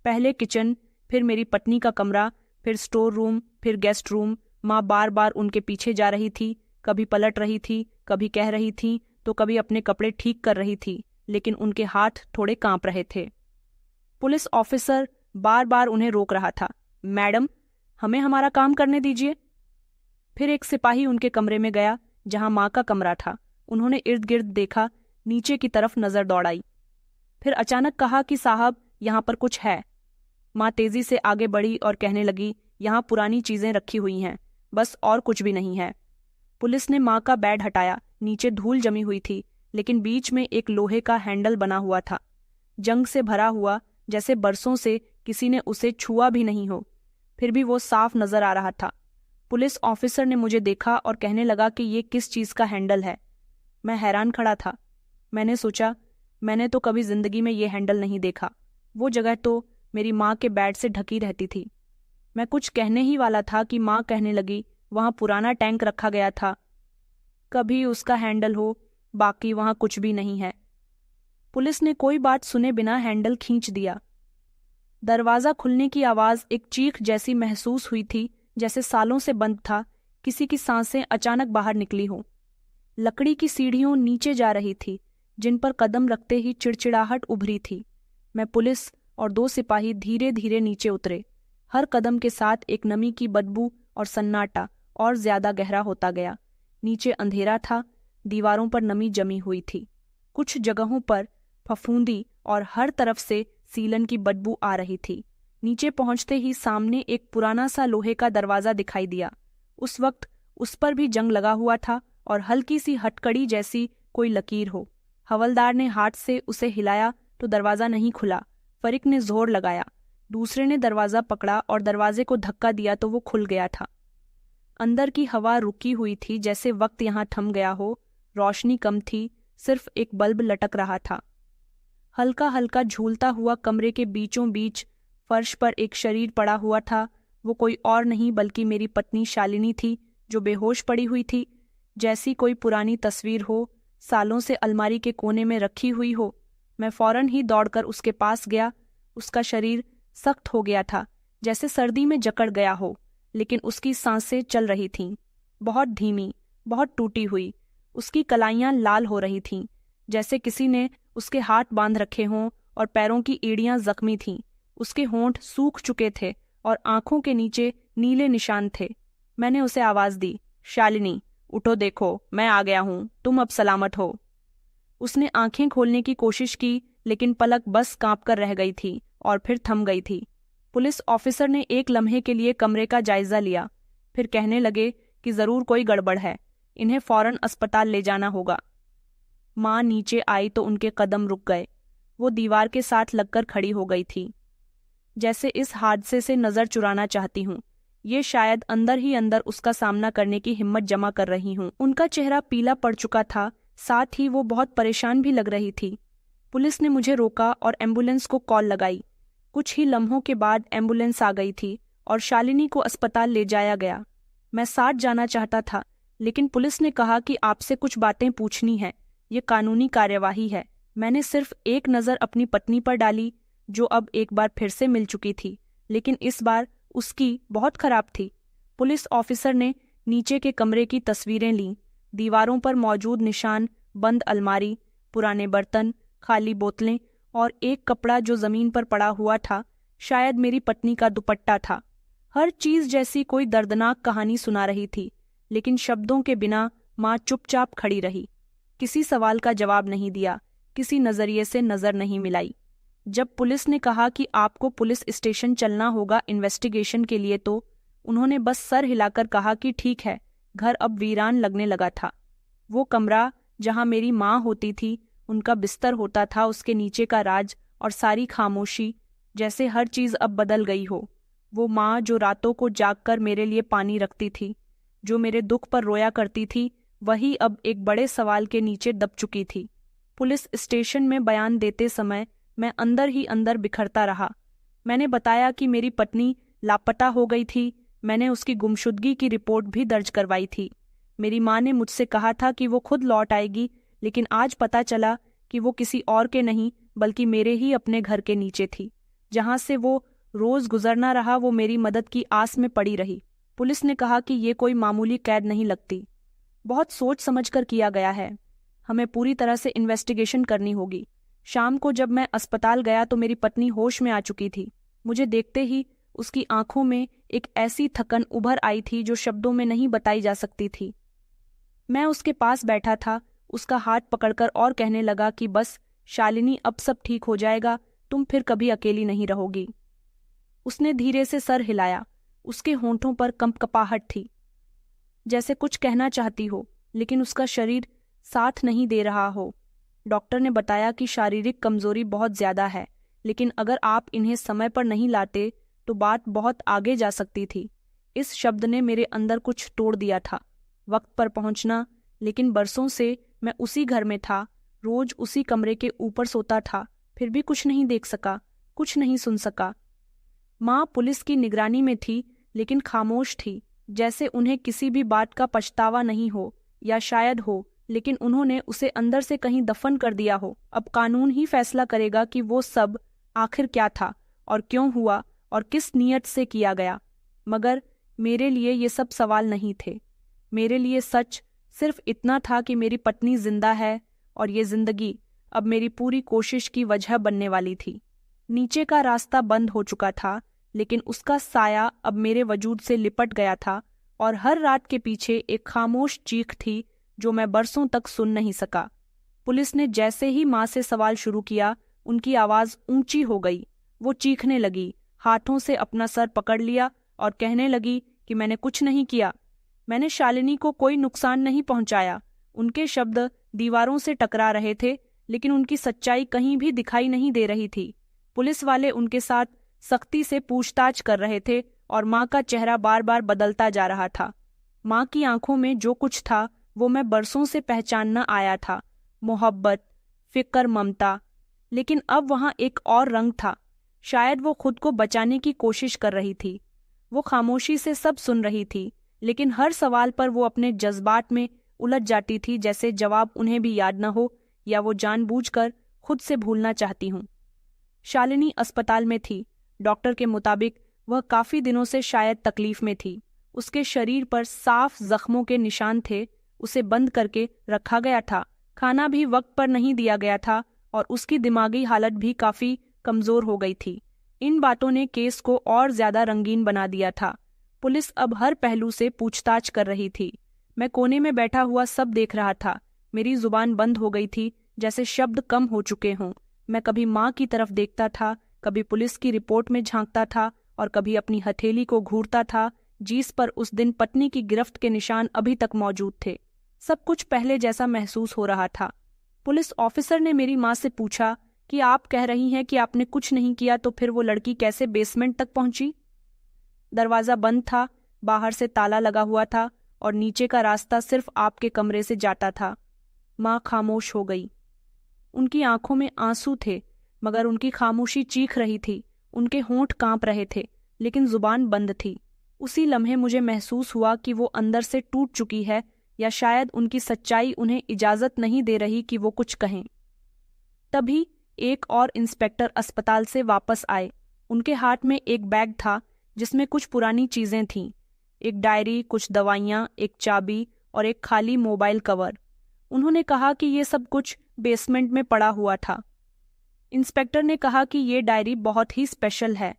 A: पहले किचन, फिर मेरी पत्नी का कमरा, फिर स्टोर रूम, फिर गेस्ट रूम। माँ बार बार उनके पीछे जा रही थी, कभी पलट रही थी, कभी कह रही थी, तो कभी अपने कपड़े ठीक कर रही थी, लेकिन उनके हाथ थोड़े कांप रहे थे। पुलिस ऑफिसर बार बार उन्हें रोक रहा था। मैडम, हमें हमारा काम करने दीजिए। फिर एक सिपाही उनके कमरे में गया जहां माँ का कमरा था। उन्होंने इर्द गिर्द देखा, नीचे की तरफ नजर दौड़ाई, फिर अचानक कहा कि साहब, यहाँ पर कुछ है। माँ तेजी से आगे बढ़ी और कहने लगी, यहाँ पुरानी चीजें रखी हुई हैं, बस, और कुछ भी नहीं है। पुलिस ने माँ का बेड हटाया। नीचे धूल जमी हुई थी, लेकिन बीच में एक लोहे का हैंडल बना हुआ था, जंग से भरा हुआ, जैसे बरसों से किसी ने उसे छुआ भी नहीं हो। फिर भी वो साफ नजर आ रहा था। पुलिस ऑफिसर ने मुझे देखा और कहने लगा कि ये किस चीज का हैंडल है। मैं हैरान खड़ा था। मैंने सोचा, मैंने तो कभी जिंदगी में ये हैंडल नहीं देखा। वो जगह तो मेरी माँ के बेड से ढकी रहती थी। मैं कुछ कहने ही वाला था कि माँ कहने लगी, वहाँ पुराना टैंक रखा गया था, कभी उसका हैंडल हो, बाकी वहाँ कुछ भी नहीं है। पुलिस ने कोई बात सुने बिना हैंडल खींच दिया। दरवाजा खुलने की आवाज एक चीख जैसी महसूस हुई थी, जैसे सालों से बंद था, किसी की सांसें अचानक बाहर निकली हो। लकड़ी की सीढ़ियों नीचे जा रही थी, जिन पर कदम रखते ही चिड़चिड़ाहट उभरी थी। मैं, पुलिस और दो सिपाही धीरे धीरे नीचे उतरे। हर कदम के साथ एक नमी की बदबू और सन्नाटा और ज्यादा गहरा होता गया। नीचे अंधेरा था, दीवारों पर नमी जमी हुई थी, कुछ जगहों पर फफूंदी, और हर तरफ से सीलन की बदबू आ रही थी। नीचे पहुंचते ही सामने एक पुराना सा लोहे का दरवाजा दिखाई दिया। उस वक्त उस पर भी जंग लगा हुआ था और हल्की सी हथकड़ी जैसी कोई लकीर हो। हवलदार ने हाथ से उसे हिलाया तो दरवाजा नहीं खुला। फरीक ने जोर लगाया, दूसरे ने दरवाजा पकड़ा और दरवाजे को धक्का दिया तो वो खुल गया था। अंदर की हवा रुकी हुई थी, जैसे वक्त यहाँ थम गया हो। रोशनी कम थी, सिर्फ एक बल्ब लटक रहा था। हल्का हल्का झूलता हुआ कमरे के बीचों बीच फर्श पर एक शरीर पड़ा हुआ था। वो कोई और नहीं बल्कि मेरी पत्नी शालिनी थी, जो बेहोश पड़ी हुई थी, जैसी कोई पुरानी तस्वीर हो, सालों से अलमारी के कोने में रखी हुई हो। मैं फौरन ही दौड़कर उसके पास गया। उसका शरीर सख्त हो गया था, जैसे सर्दी में जकड़ गया हो, लेकिन उसकी सांसें चल रही थीं, बहुत धीमी, बहुत टूटी हुई। उसकी कलाइयां लाल हो रही थीं, जैसे किसी ने उसके हाथ बांध रखे हों, और पैरों की एड़ियां जख्मी थीं। उसके होंठ सूख चुके थे और आंखों के नीचे नीले निशान थे। मैंने उसे आवाज दी, शालिनी, उठो, देखो, मैं आ गया हूं, तुम अब सलामत हो। उसने आंखें खोलने की कोशिश की, लेकिन पलक बस कांप कर रह गई थी और फिर थम गई थी। पुलिस ऑफिसर ने एक लम्हे के लिए कमरे का जायजा लिया, फिर कहने लगे कि जरूर कोई गड़बड़ है, इन्हें फौरन अस्पताल ले जाना होगा। माँ नीचे आई तो उनके कदम रुक गए। वो दीवार के साथ लगकर खड़ी हो गई थी, जैसे इस हादसे से नजर चुराना चाहती हूँ। ये शायद अंदर ही अंदर उसका सामना करने की हिम्मत जमा कर रही हूँ। उनका चेहरा पीला पड़ चुका था, साथ ही वो बहुत परेशान भी लग रही थी। पुलिस ने मुझे रोका और एम्बुलेंस को कॉल लगाई। कुछ ही लम्हों के बाद एम्बुलेंस आ गई थी और शालिनी को अस्पताल ले जाया गया। मैं साथ जाना चाहता था, लेकिन पुलिस ने कहा कि आपसे कुछ बातें पूछनी है, ये कानूनी कार्यवाही है। मैंने सिर्फ एक नज़र अपनी पत्नी पर डाली, जो अब एक बार फिर से मिल चुकी थी, लेकिन इस बार उसकी बहुत खराब थी। पुलिस ऑफिसर ने नीचे के कमरे की तस्वीरें लीं। दीवारों पर मौजूद निशान, बंद अलमारी, पुराने बर्तन, खाली बोतलें और एक कपड़ा जो जमीन पर पड़ा हुआ था, शायद मेरी पत्नी का दुपट्टा था। हर चीज जैसी कोई दर्दनाक कहानी सुना रही थी, लेकिन शब्दों के बिना माँ चुपचाप खड़ी रही। किसी सवाल का जवाब नहीं दिया, किसी नजरिए से नजर नहीं मिलाई। जब पुलिस ने कहा कि आपको पुलिस स्टेशन चलना होगा इन्वेस्टिगेशन के लिए, तो उन्होंने बस सर हिलाकर कहा कि ठीक है। घर अब वीरान लगने लगा था। वो कमरा जहां मेरी माँ होती थी, उनका बिस्तर होता था, उसके नीचे का राज और सारी खामोशी, जैसे हर चीज अब बदल गई हो। वो माँ जो रातों को जागकर मेरे लिए पानी रखती थी, जो मेरे दुख पर रोया करती थी, वही अब एक बड़े सवाल के नीचे दब चुकी थी। पुलिस स्टेशन में बयान देते समय मैं अंदर ही अंदर बिखरता रहा। मैंने बताया कि मेरी पत्नी लापता हो गई थी। मैंने उसकी गुमशुदगी की रिपोर्ट भी दर्ज करवाई थी। मेरी माँ ने मुझसे कहा था कि वो खुद लौट आएगी, लेकिन आज पता चला कि वो किसी और के नहीं बल्कि मेरे ही अपने घर के नीचे थी। जहाँ से वो रोज गुजरना रहा, वो मेरी मदद की आस में पड़ी रही। पुलिस ने कहा कि ये कोई मामूली कैद नहीं लगती, बहुत सोच समझकर किया गया है। हमें पूरी तरह से इन्वेस्टिगेशन करनी होगी। शाम को जब मैं अस्पताल गया तो मेरी पत्नी होश में आ चुकी थी। मुझे देखते ही उसकी आंखों में एक ऐसी थकन उभर आई थी जो शब्दों में नहीं बताई जा सकती थी। मैं उसके पास बैठा था, उसका हाथ पकड़कर और कहने लगा कि बस शालिनी, अब सब ठीक हो जाएगा, तुम फिर कभी अकेली नहीं रहोगी। उसने धीरे से सर हिलाया। उसके होंठों पर कंपकपाहट थी, जैसे कुछ कहना चाहती हो, लेकिन उसका शरीर साथ नहीं दे रहा हो। डॉक्टर ने बताया कि शारीरिक कमजोरी बहुत ज्यादा है, लेकिन अगर आप इन्हें समय पर नहीं लाते तो बात बहुत आगे जा सकती थी। इस शब्द ने मेरे अंदर कुछ तोड़ दिया था। वक्त पर पहुंचना, लेकिन बरसों से मैं उसी घर में था, रोज उसी कमरे के ऊपर सोता था, फिर भी कुछ नहीं देख सका, कुछ नहीं सुन सका। माँ पुलिस की निगरानी में थी, लेकिन खामोश थी, जैसे उन्हें किसी भी बात का पछतावा नहीं हो, या शायद हो, लेकिन उन्होंने उसे अंदर से कहीं दफन कर दिया हो। अब कानून ही फैसला करेगा कि वो सब आखिर क्या था और क्यों हुआ और किस नीयत से किया गया। मगर मेरे लिए ये सब सवाल नहीं थे। मेरे लिए सच सिर्फ इतना था कि मेरी पत्नी जिंदा है, और ये जिंदगी अब मेरी पूरी कोशिश की वजह बनने वाली थी। नीचे का रास्ता बंद हो चुका था, लेकिन उसका साया अब मेरे वजूद से लिपट गया था, और हर रात के पीछे एक खामोश चीख थी जो मैं बरसों तक सुन नहीं सका। पुलिस ने जैसे ही माँ से सवाल शुरू किया, उनकी आवाज ऊंची हो गई। वो चीखने लगी, हाथों से अपना सर पकड़ लिया और कहने लगी कि मैंने कुछ नहीं किया, मैंने शालिनी को कोई नुकसान नहीं पहुंचाया। उनके शब्द दीवारों से टकरा रहे थे, लेकिन उनकी सच्चाई कहीं भी दिखाई नहीं दे रही थी। पुलिस वाले उनके साथ सख्ती से पूछताछ कर रहे थे और माँ का चेहरा बार बार बदलता जा रहा था। माँ की आंखों में जो कुछ था वो मैं बरसों से पहचानना आया था, मोहब्बत, फिक्र, ममता। लेकिन अब वहाँ एक और रंग था। शायद वो खुद को बचाने की कोशिश कर रही थी। वो खामोशी से सब सुन रही थी, लेकिन हर सवाल पर वो अपने जज्बात में उलझ जाती थी, जैसे जवाब उन्हें भी याद न हो, या वो जानबूझकर खुद से भूलना चाहती हूँ। शालिनी अस्पताल में थी। डॉक्टर के मुताबिक वह काफी दिनों से शायद तकलीफ में थी। उसके शरीर पर साफ जख्मों के निशान थे। उसे बंद करके रखा गया था। खाना भी वक्त पर नहीं दिया गया था और उसकी दिमागी हालत भी काफी कमजोर हो गई थी। इन बातों ने केस को और ज्यादा रंगीन बना दिया था। पुलिस अब हर पहलू से पूछताछ कर रही थी। मैं कोने में बैठा हुआ सब देख रहा था। मेरी जुबान बंद हो गई थी, जैसे शब्द कम हो चुके हों। मैं कभी माँ की तरफ देखता था, कभी पुलिस की रिपोर्ट में झांकता था और कभी अपनी हथेली को घूरता था, जिस पर उस दिन पत्नी की गिरफ्त के निशान अभी तक मौजूद थे। सब कुछ पहले जैसा महसूस हो रहा था। पुलिस ऑफिसर ने मेरी माँ से पूछा कि आप कह रही हैं कि आपने कुछ नहीं किया, तो फिर वो लड़की कैसे बेसमेंट तक पहुंची? दरवाज़ा बंद था, बाहर से ताला लगा हुआ था और नीचे का रास्ता सिर्फ आपके कमरे से जाता था। माँ खामोश हो गई। उनकी आंखों में आंसू थे, मगर उनकी खामोशी चीख रही थी। उनके होंठ कांप रहे थे, लेकिन जुबान बंद थी। उसी लम्हे मुझे महसूस हुआ कि वो अंदर से टूट चुकी है, या शायद उनकी सच्चाई उन्हें इजाज़त नहीं दे रही कि वो कुछ कहें। तभी एक और इंस्पेक्टर अस्पताल से वापस आए। उनके हाथ में एक बैग था जिसमें कुछ पुरानी चीज़ें थीं, एक डायरी, कुछ दवाइयाँ, एक चाबी और एक खाली मोबाइल कवर। उन्होंने कहा कि ये सब कुछ बेसमेंट में पड़ा हुआ था। इंस्पेक्टर ने कहा कि ये डायरी बहुत ही स्पेशल है,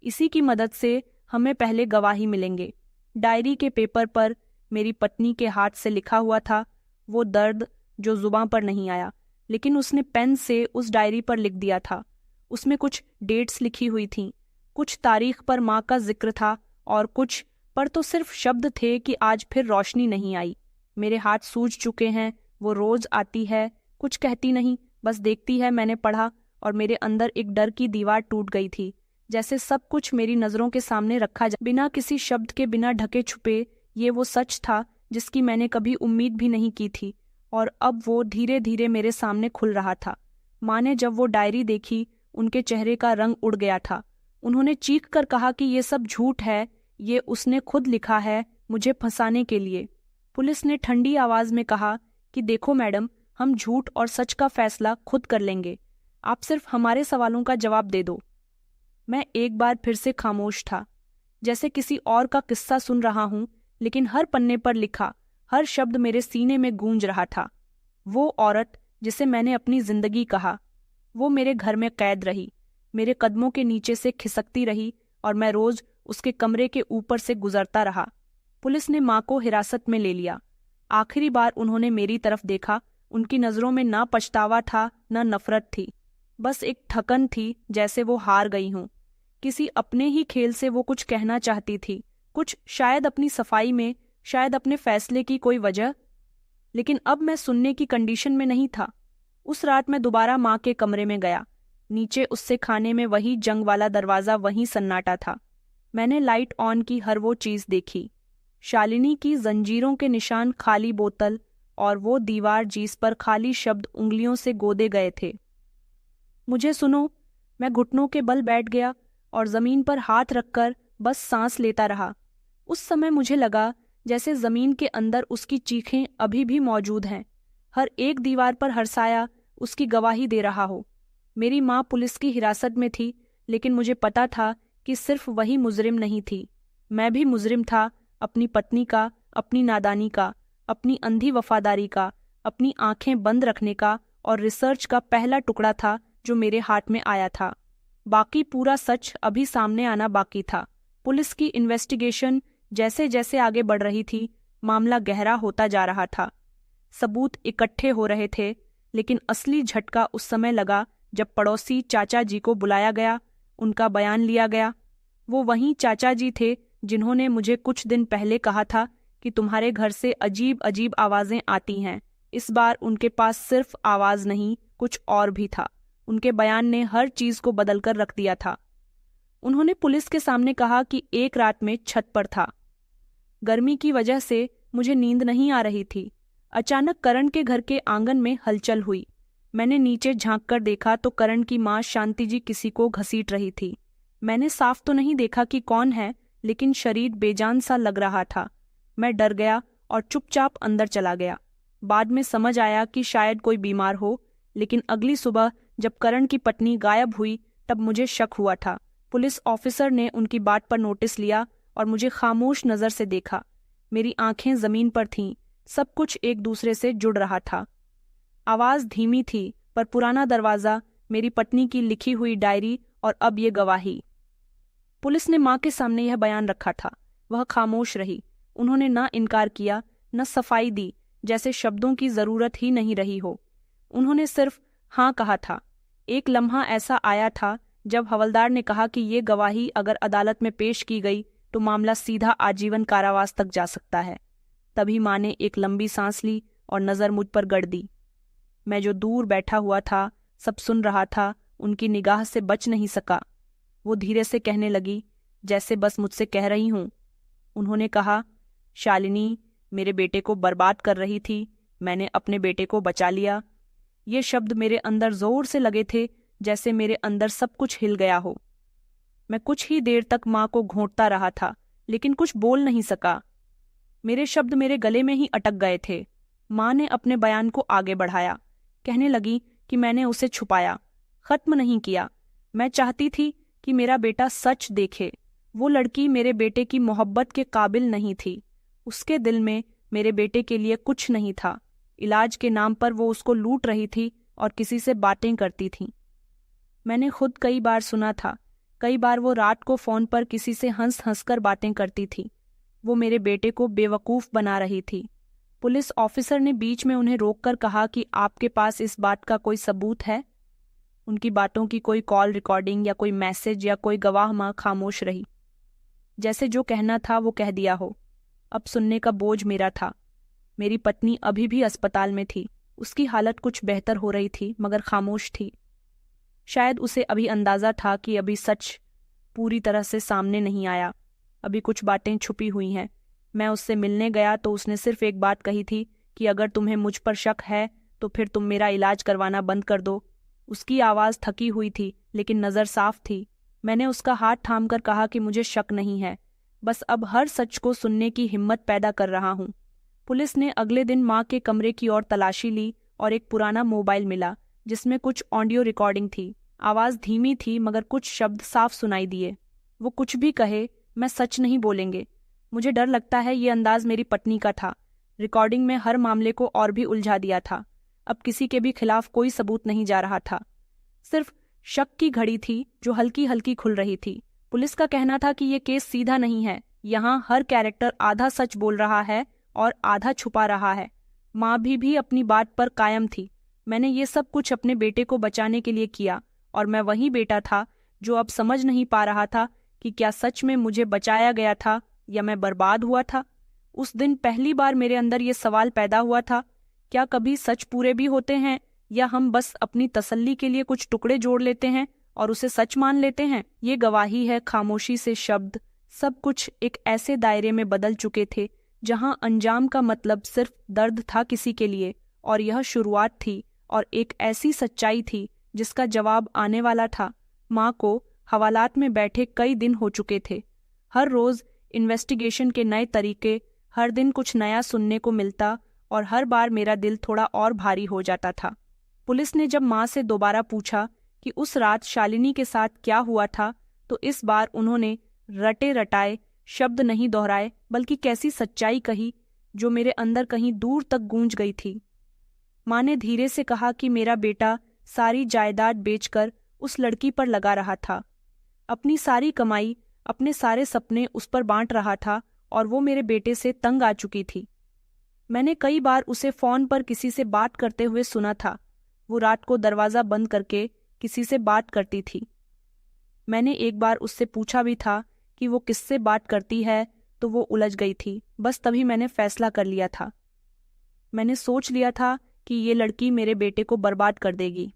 A: इसी की मदद से हमें पहले गवाही मिलेंगे। डायरी के पेपर पर मेरी पत्नी के हाथ से लिखा हुआ था, वो दर्द जो जुबां पर नहीं आया, लेकिन उसने पेन से उस डायरी पर लिख दिया था। उसमें कुछ डेट्स लिखी हुई थीं, कुछ तारीख पर माँ का जिक्र था और कुछ पर तो सिर्फ शब्द थे कि आज फिर रोशनी नहीं आई। मेरे हाथ सूज चुके हैं, वो रोज आती है, कुछ कहती नहीं, बस देखती है। मैंने पढ़ा और मेरे अंदर एक डर की दीवार टूट गई थी, जैसे सब कुछ मेरी नज़रों के सामने रखा जा, बिना किसी शब्द के, बिना ढके छुपे। ये वो सच था जिसकी मैंने कभी उम्मीद भी नहीं की थी, और अब वो धीरे धीरे मेरे सामने खुल रहा था। माँ ने जब वो डायरी देखी, उनके चेहरे का रंग उड़ गया था। उन्होंने चीख कर कहा कि ये सब झूठ है, ये उसने खुद लिखा है मुझे फंसाने के लिए। पुलिस ने ठंडी आवाज में कहा कि देखो मैडम, हम झूठ और सच का फैसला खुद कर लेंगे, आप सिर्फ हमारे सवालों का जवाब दे दो। मैं एक बार फिर से खामोश था, जैसे किसी और का किस्सा सुन रहा हूं, लेकिन हर पन्ने पर लिखा हर शब्द मेरे सीने में गूंज रहा था। वो औरत जिसे मैंने अपनी जिंदगी कहा, वो मेरे घर में कैद रही, मेरे कदमों के नीचे से खिसकती रही, और मैं रोज उसके कमरे के ऊपर से गुजरता रहा। पुलिस ने माँ को हिरासत में ले लिया। आखिरी बार उन्होंने मेरी तरफ देखा। उनकी नज़रों में ना पछतावा था, ना नफरत थी, बस एक थकन थी, जैसे वो हार गई हूँ। किसी अपने ही खेल से वो कुछ कहना चाहती थी, कुछ शायद अपनी सफाई में, शायद अपने फैसले की कोई वजह। लेकिन अब मैं सुनने की कंडीशन में नहीं था। उस रात मैं दोबारा माँ के कमरे में गया। नीचे उससे खाने में वही जंग वाला दरवाज़ा, वही सन्नाटा था। मैंने लाइट ऑन की, हर वो चीज़ देखी, शालिनी की जंजीरों के निशान, खाली बोतल, और वो दीवार जिस पर खाली शब्द उंगलियों से गोदे गए थे। मुझे सुनो। मैं घुटनों के बल बैठ गया और जमीन पर हाथ रखकर बस सांस लेता रहा। उस समय मुझे लगा जैसे जमीन के अंदर उसकी चीखें अभी भी मौजूद हैं, हर एक दीवार पर हर साया उसकी गवाही दे रहा हो। मेरी माँ पुलिस की हिरासत में थी, लेकिन मुझे पता था कि सिर्फ वही मुजरिम नहीं थी, मैं भी मुजरिम था, अपनी पत्नी का, अपनी नादानी का, अपनी अंधी वफादारी का, अपनी आंखें बंद रखने का, और रिसर्च का पहला टुकड़ा था जो मेरे हाथ में आया था। बाकी पूरा सच अभी सामने आना बाकी था। पुलिस की इन्वेस्टिगेशन जैसे जैसे आगे बढ़ रही थी, मामला गहरा होता जा रहा था। सबूत इकट्ठे हो रहे थे, लेकिन असली झटका उस समय लगा जब पड़ोसी चाचा जी को बुलाया गया, उनका बयान लिया गया। वो वहीं चाचा जी थे जिन्होंने मुझे कुछ दिन पहले कहा था कि तुम्हारे घर से अजीब अजीब आवाज़ें आती हैं। इस बार उनके पास सिर्फ आवाज़ नहीं, कुछ और भी था। उनके बयान ने हर चीज़ को बदलकर रख दिया था। उन्होंने पुलिस के सामने कहा कि एक रात में छत पर था। गर्मी की वजह से मुझे नींद नहीं आ रही थी। अचानक करण के घर के आंगन में हलचल हुई। मैंने नीचे झांककर देखा तो करण की माँ शांति जी किसी को घसीट रही थी। मैंने साफ तो नहीं देखा कि कौन है, लेकिन शरीर बेजान सा लग रहा था। मैं डर गया और चुपचाप अंदर चला गया। बाद में समझ आया कि शायद कोई बीमार हो, लेकिन अगली सुबह जब करण की पत्नी गायब हुई तब मुझे शक हुआ था। पुलिस ऑफिसर ने उनकी बात पर नोटिस लिया और मुझे खामोश नज़र से देखा। मेरी आंखें जमीन पर थीं, सब कुछ एक दूसरे से जुड़ रहा था। आवाज़ धीमी थी, पर पुराना दरवाज़ा, मेरी पत्नी की लिखी हुई डायरी, और अब ये गवाही। पुलिस ने माँ के सामने यह बयान रखा था। वह खामोश रही। उन्होंने ना इनकार किया, न सफाई दी, जैसे शब्दों की ज़रूरत ही नहीं रही हो। उन्होंने सिर्फ हाँ कहा था। एक लम्हा ऐसा आया था जब हवलदार ने कहा कि ये गवाही अगर अदालत में पेश की गई तो मामला सीधा आजीवन कारावास तक जा सकता है। तभी माँ ने एक लंबी सांस ली और नज़र मुझ पर गड़ दी। मैं जो दूर बैठा हुआ था, सब सुन रहा था, उनकी निगाह से बच नहीं सका। वो धीरे से कहने लगी, जैसे बस मुझसे कह रही हूँ। उन्होंने कहा, शालिनी मेरे बेटे को बर्बाद कर रही थी, मैंने अपने बेटे को बचा लिया। ये शब्द मेरे अंदर जोर से लगे थे, जैसे मेरे अंदर सब कुछ हिल गया हो। मैं कुछ ही देर तक माँ को घोंटता रहा था, लेकिन कुछ बोल नहीं सका। मेरे शब्द मेरे गले में ही अटक गए थे। माँ ने अपने बयान को आगे बढ़ाया, कहने लगी कि मैंने उसे छुपाया, खत्म नहीं किया। मैं चाहती थी कि मेरा बेटा सच देखे। वो लड़की मेरे बेटे की मोहब्बत के काबिल नहीं थी। उसके दिल में मेरे बेटे के लिए कुछ नहीं था। इलाज के नाम पर वो उसको लूट रही थी और किसी से बातें करती थी। मैंने खुद कई बार सुना था। कई बार वो रात को फोन पर किसी से हंस हंस कर बातें करती थी। वो मेरे बेटे को बेवकूफ़ बना रही थी। पुलिस ऑफिसर ने बीच में उन्हें रोककर कहा कि आपके पास इस बात का कोई सबूत है? उनकी बातों की कोई कॉल रिकॉर्डिंग या कोई मैसेज या कोई गवाह? माँ खामोश रही, जैसे जो कहना था वो कह दिया हो। अब सुनने का बोझ मेरा था। मेरी पत्नी अभी भी अस्पताल में थी। उसकी हालत कुछ बेहतर हो रही थी, मगर खामोश थी। शायद उसे अभी अंदाजा था कि अभी सच पूरी तरह से सामने नहीं आया, अभी कुछ बातें छुपी हुई हैं। मैं उससे मिलने गया तो उसने सिर्फ एक बात कही थी कि अगर तुम्हें मुझ पर शक है तो फिर तुम मेरा इलाज करवाना बंद कर दो। उसकी आवाज़ थकी हुई थी, लेकिन नज़र साफ थी। मैंने उसका हाथ थामकर कहा कि मुझे शक नहीं है, बस अब हर सच को सुनने की हिम्मत पैदा कर रहा हूँ। पुलिस ने अगले दिन माँ के कमरे की ओर तलाशी ली और एक पुराना मोबाइल मिला जिसमें कुछ ऑडियो रिकॉर्डिंग थी। आवाज़ धीमी थी, मगर कुछ शब्द साफ सुनाई दिए। वो कुछ भी कहे, मैं सच नहीं बोलेंगे। मुझे डर लगता है ये अंदाज मेरी पत्नी का था। रिकॉर्डिंग में हर मामले को और भी उलझा दिया था। अब किसी के भी खिलाफ कोई सबूत नहीं जा रहा था, सिर्फ शक की घड़ी थी जो हल्की हल्की खुल रही थी। पुलिस का कहना था कि ये केस सीधा नहीं है। यहाँ हर कैरेक्टर आधा सच बोल रहा है और आधा छुपा रहा है। माँ भी अपनी बात पर कायम थी। मैंने ये सब कुछ अपने बेटे को बचाने के लिए किया, और मैं वही बेटा था जो अब समझ नहीं पा रहा था कि क्या सच में मुझे बचाया गया था या मैं बर्बाद हुआ था। उस दिन पहली बार मेरे अंदर ये सवाल पैदा हुआ था, क्या कभी सच पूरे भी होते हैं, या हम बस अपनी तसल्ली के लिए कुछ टुकड़े जोड़ लेते हैं और उसे सच मान लेते हैं। ये गवाही है खामोशी से शब्द। सब कुछ एक ऐसे दायरे में बदल चुके थे जहां अंजाम का मतलब सिर्फ दर्द था किसी के लिए, और यह शुरुआत थी और एक ऐसी सच्चाई थी जिसका जवाब आने वाला था। माँ को हवालात में बैठे कई दिन हो चुके थे। हर रोज इन्वेस्टिगेशन के नए तरीके, हर दिन कुछ नया सुनने को मिलता, और हर बार मेरा दिल थोड़ा और भारी हो जाता था। पुलिस ने जब माँ से दोबारा पूछा कि उस रात शालिनी के साथ क्या हुआ था, तो इस बार उन्होंने रटे रटाए शब्द नहीं दोहराए, बल्कि कैसी सच्चाई कही जो मेरे अंदर कहीं दूर तक गूंज गई थी। माँ ने धीरे से कहा कि मेरा बेटा सारी जायदाद बेचकर उस लड़की पर लगा रहा था। अपनी सारी कमाई, अपने सारे सपने उस पर बांट रहा था, और वो मेरे बेटे से तंग आ चुकी थी। मैंने कई बार उसे फोन पर किसी से बात करते हुए सुना था। वो रात को दरवाज़ा बंद करके किसी से बात करती थी। मैंने एक बार उससे पूछा भी था कि वो किससे बात करती है, तो वो उलझ गई थी। बस तभी मैंने फैसला कर लिया था। मैंने सोच लिया था कि ये लड़की मेरे बेटे को बर्बाद कर देगी।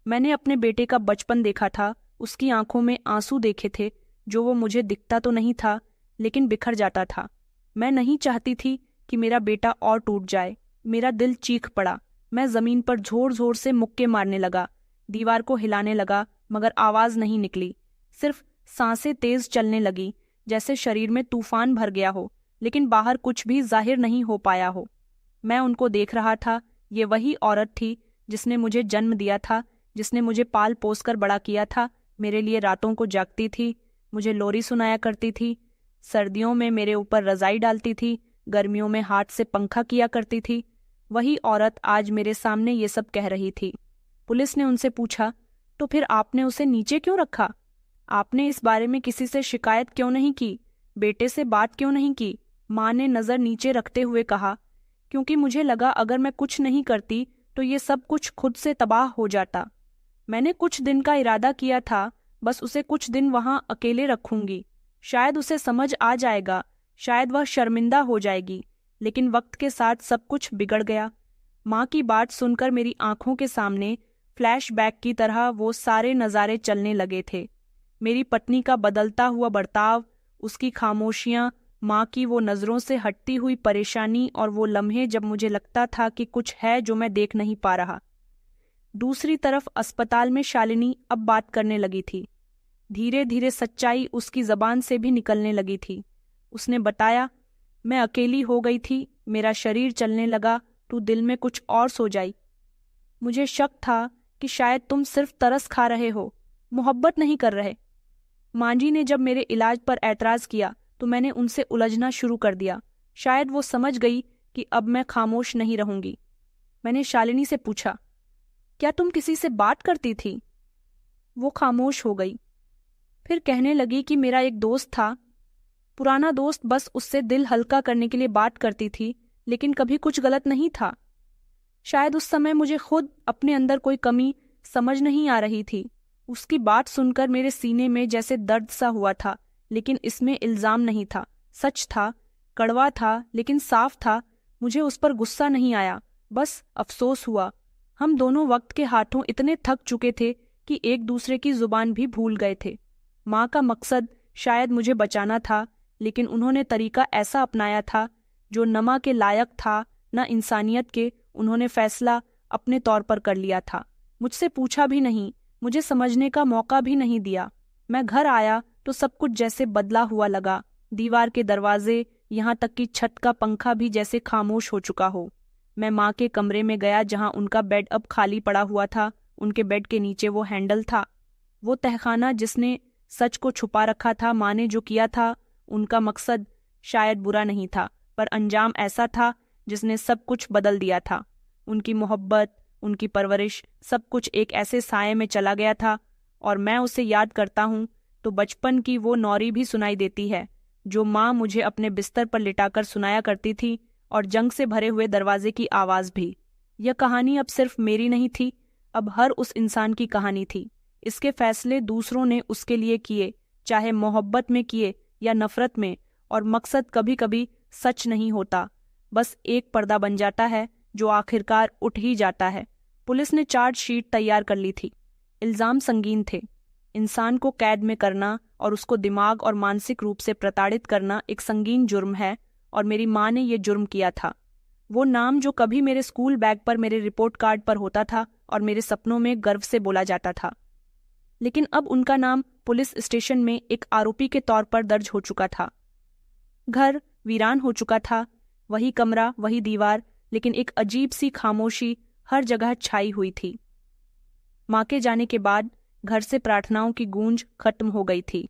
A: मैंने अपने बेटे का बचपन देखा था, उसकी आंखों में आंसू देखे थे, जो वो मुझे दिखता तो नहीं था, लेकिन बिखर जाता था। मैं नहीं चाहती थी कि मेरा बेटा और टूट जाए। मेरा दिल चीख पड़ा। मैं जमीन पर जोर जोर से मुक्के मारने लगा, दीवार को हिलाने लगा, मगर आवाज नहीं निकली। सिर्फ सांसें तेज चलने लगी, जैसे शरीर में तूफान भर गया हो, लेकिन बाहर कुछ भी जाहिर नहीं हो पाया हो। मैं उनको देख रहा था। ये वही औरत थी जिसने मुझे जन्म दिया था, जिसने मुझे पाल पोस कर बड़ा किया था, मेरे लिए रातों को जागती थी, मुझे लोरी सुनाया करती थी, सर्दियों में मेरे ऊपर रजाई डालती थी, गर्मियों में हाथ से पंखा किया करती थी। वही औरत आज मेरे सामने ये सब कह रही थी। पुलिस ने उनसे पूछा, तो फिर आपने उसे नीचे क्यों रखा? आपने इस बारे में किसी से शिकायत क्यों नहीं की? बेटे से बात क्यों नहीं की? माँ ने नज़र नीचे रखते हुए कहा, क्योंकि मुझे लगा अगर मैं कुछ नहीं करती तो ये सब कुछ खुद से तबाह हो जाता। मैंने कुछ दिन का इरादा किया था, बस उसे कुछ दिन वहां अकेले रखूंगी। शायद उसे समझ आ जाएगा, शायद वह शर्मिंदा हो जाएगी, लेकिन वक्त के साथ सब कुछ बिगड़ गया। माँ की बात सुनकर मेरी आंखों के सामने फ्लैशबैक की तरह वो सारे नज़ारे चलने लगे थे। मेरी पत्नी का बदलता हुआ बर्ताव, उसकी खामोशियां, माँ की वो नज़रों से हटती हुई परेशानी और वो लम्हे जब मुझे लगता था कि कुछ है जो मैं देख नहीं पा रहा। दूसरी तरफ अस्पताल में शालिनी अब बात करने लगी थी। धीरे धीरे सच्चाई उसकी जबान से भी निकलने लगी थी। उसने बताया, मैं अकेली हो गई थी, मेरा शरीर चलने लगा, तू दिल में कुछ और सो जाई। मुझे शक था कि शायद तुम सिर्फ तरस खा रहे हो, मोहब्बत नहीं कर रहे। मांझी ने जब मेरे इलाज पर ऐतराज़ किया तो मैंने उनसे उलझना शुरू कर दिया। शायद वो समझ गई कि अब मैं खामोश नहीं रहूंगी। मैंने शालिनी से पूछा, क्या तुम किसी से बात करती थी? वो खामोश हो गई। फिर कहने लगी कि मेरा एक दोस्त था, पुराना दोस्त, बस उससे दिल हल्का करने के लिए बात करती थी, लेकिन कभी कुछ गलत नहीं था। शायद उस समय मुझे खुद अपने अंदर कोई कमी समझ नहीं आ रही थी। उसकी बात सुनकर मेरे सीने में जैसे दर्द सा हुआ था, लेकिन इसमें इल्जाम नहीं था, सच था, कड़वा था लेकिन साफ था। मुझे उस पर गुस्सा नहीं आया, बस अफसोस हुआ। हम दोनों वक्त के हाथों इतने थक चुके थे कि एक दूसरे की जुबान भी भूल गए थे। माँ का मकसद शायद मुझे बचाना था, लेकिन उन्होंने तरीका ऐसा अपनाया था जो न माँ के लायक था न इंसानियत के। उन्होंने फैसला अपने तौर पर कर लिया था, मुझसे पूछा भी नहीं, मुझे समझने का मौका भी नहीं दिया। मैं घर आया तो सब कुछ जैसे बदला हुआ लगा। दीवार के दरवाजे, यहाँ तक कि छत का पंखा भी जैसे खामोश हो चुका हो। मैं माँ के कमरे में गया जहाँ उनका बेड अब खाली पड़ा हुआ था। उनके बेड के नीचे वो हैंडल था, वो तहखाना जिसने सच को छुपा रखा था। माँ ने जो किया था, उनका मकसद शायद बुरा नहीं था, पर अंजाम ऐसा था जिसने सब कुछ बदल दिया था। उनकी मोहब्बत, उनकी परवरिश, सब कुछ एक ऐसे साये में चला गया था। और मैं उसे याद करता हूँ तो बचपन की वो नौरी भी सुनाई देती है जो माँ मुझे अपने बिस्तर पर लिटाकर सुनाया करती थी, और जंग से भरे हुए दरवाजे की आवाज़ भी। यह कहानी अब सिर्फ मेरी नहीं थी, अब हर उस इंसान की कहानी थी। इसके फैसले दूसरों ने उसके लिए किए, चाहे मोहब्बत में किए या नफरत में। और मकसद कभी कभी सच नहीं होता, बस एक पर्दा बन जाता है जो आखिरकार उठ ही जाता है। पुलिस ने चार्जशीट तैयार कर ली थी। इल्ज़ाम संगीन थे। इंसान को कैद में करना और उसको दिमाग और मानसिक रूप से प्रताड़ित करना एक संगीन जुर्म है, और मेरी माँ ने यह जुर्म किया था। वो नाम जो कभी मेरे स्कूल बैग पर, मेरे रिपोर्ट कार्ड पर होता था और मेरे सपनों में गर्व से बोला जाता था, लेकिन अब उनका नाम पुलिस स्टेशन में एक आरोपी के तौर पर दर्ज हो चुका था। घर वीरान हो चुका था, वही कमरा, वही दीवार, लेकिन एक अजीब सी खामोशी हर जगह छाई हुई थी। माँ के जाने के बाद घर से प्रार्थनाओं की गूंज खत्म हो गई थी।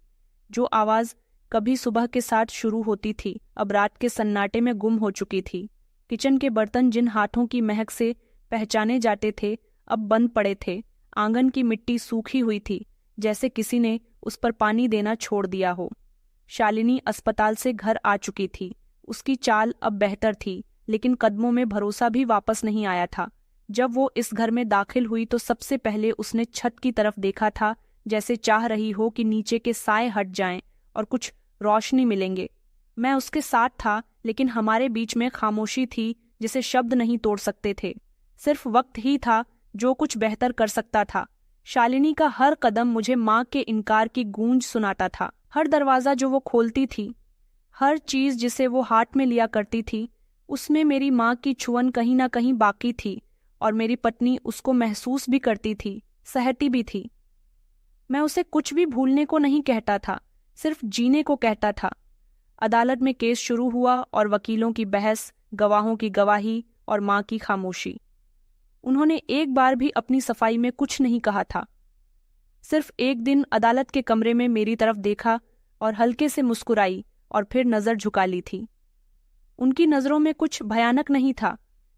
A: जो आवाज़ कभी सुबह के साथ शुरू होती थी, अब रात के सन्नाटे में गुम हो चुकी थी। किचन के बर्तन जिन हाथों की महक से पहचाने जाते थे, अब बंद पड़े थे। आंगन की मिट्टी सूखी हुई थी, जैसे किसी ने उस पर पानी देना छोड़ दिया हो। शालिनी अस्पताल से घर आ चुकी थी। उसकी चाल अब बेहतर थी, लेकिन कदमों में भरोसा भी वापस नहीं आया था। जब वो इस घर में दाखिल हुई तो सबसे पहले उसने छत की तरफ देखा था, जैसे चाह रही हो कि नीचे के साए हट जाएं और कुछ रोशनी मिलेंगे। मैं उसके साथ था, लेकिन हमारे बीच में खामोशी थी जिसे शब्द नहीं तोड़ सकते थे। सिर्फ वक्त ही था जो कुछ बेहतर कर सकता था। शालिनी का हर कदम मुझे माँ के इनकार की गूंज सुनाता था। हर दरवाज़ा जो वो खोलती थी, हर चीज़ जिसे वो हाथ में लिया करती थी, उसमें मेरी माँ की छुअन कहीं ना कहीं बाकी थी, और मेरी पत्नी उसको महसूस भी करती थी, सहती भी थी। मैं उसे कुछ भी भूलने को नहीं कहता था, सिर्फ जीने को कहता था। अदालत में केस शुरू हुआ और वकीलों की बहस, गवाहों की गवाही और माँ की खामोशी। उन्होंने एक बार भी अपनी सफाई में कुछ नहीं कहा था। सिर्फ एक दिन अदालत के कमरे में मेरी तरफ देखा और हल्के से मुस्कुराई और फिर नज़र झुका ली थी। उनकी नज़रों में कुछ भयानक नहीं था,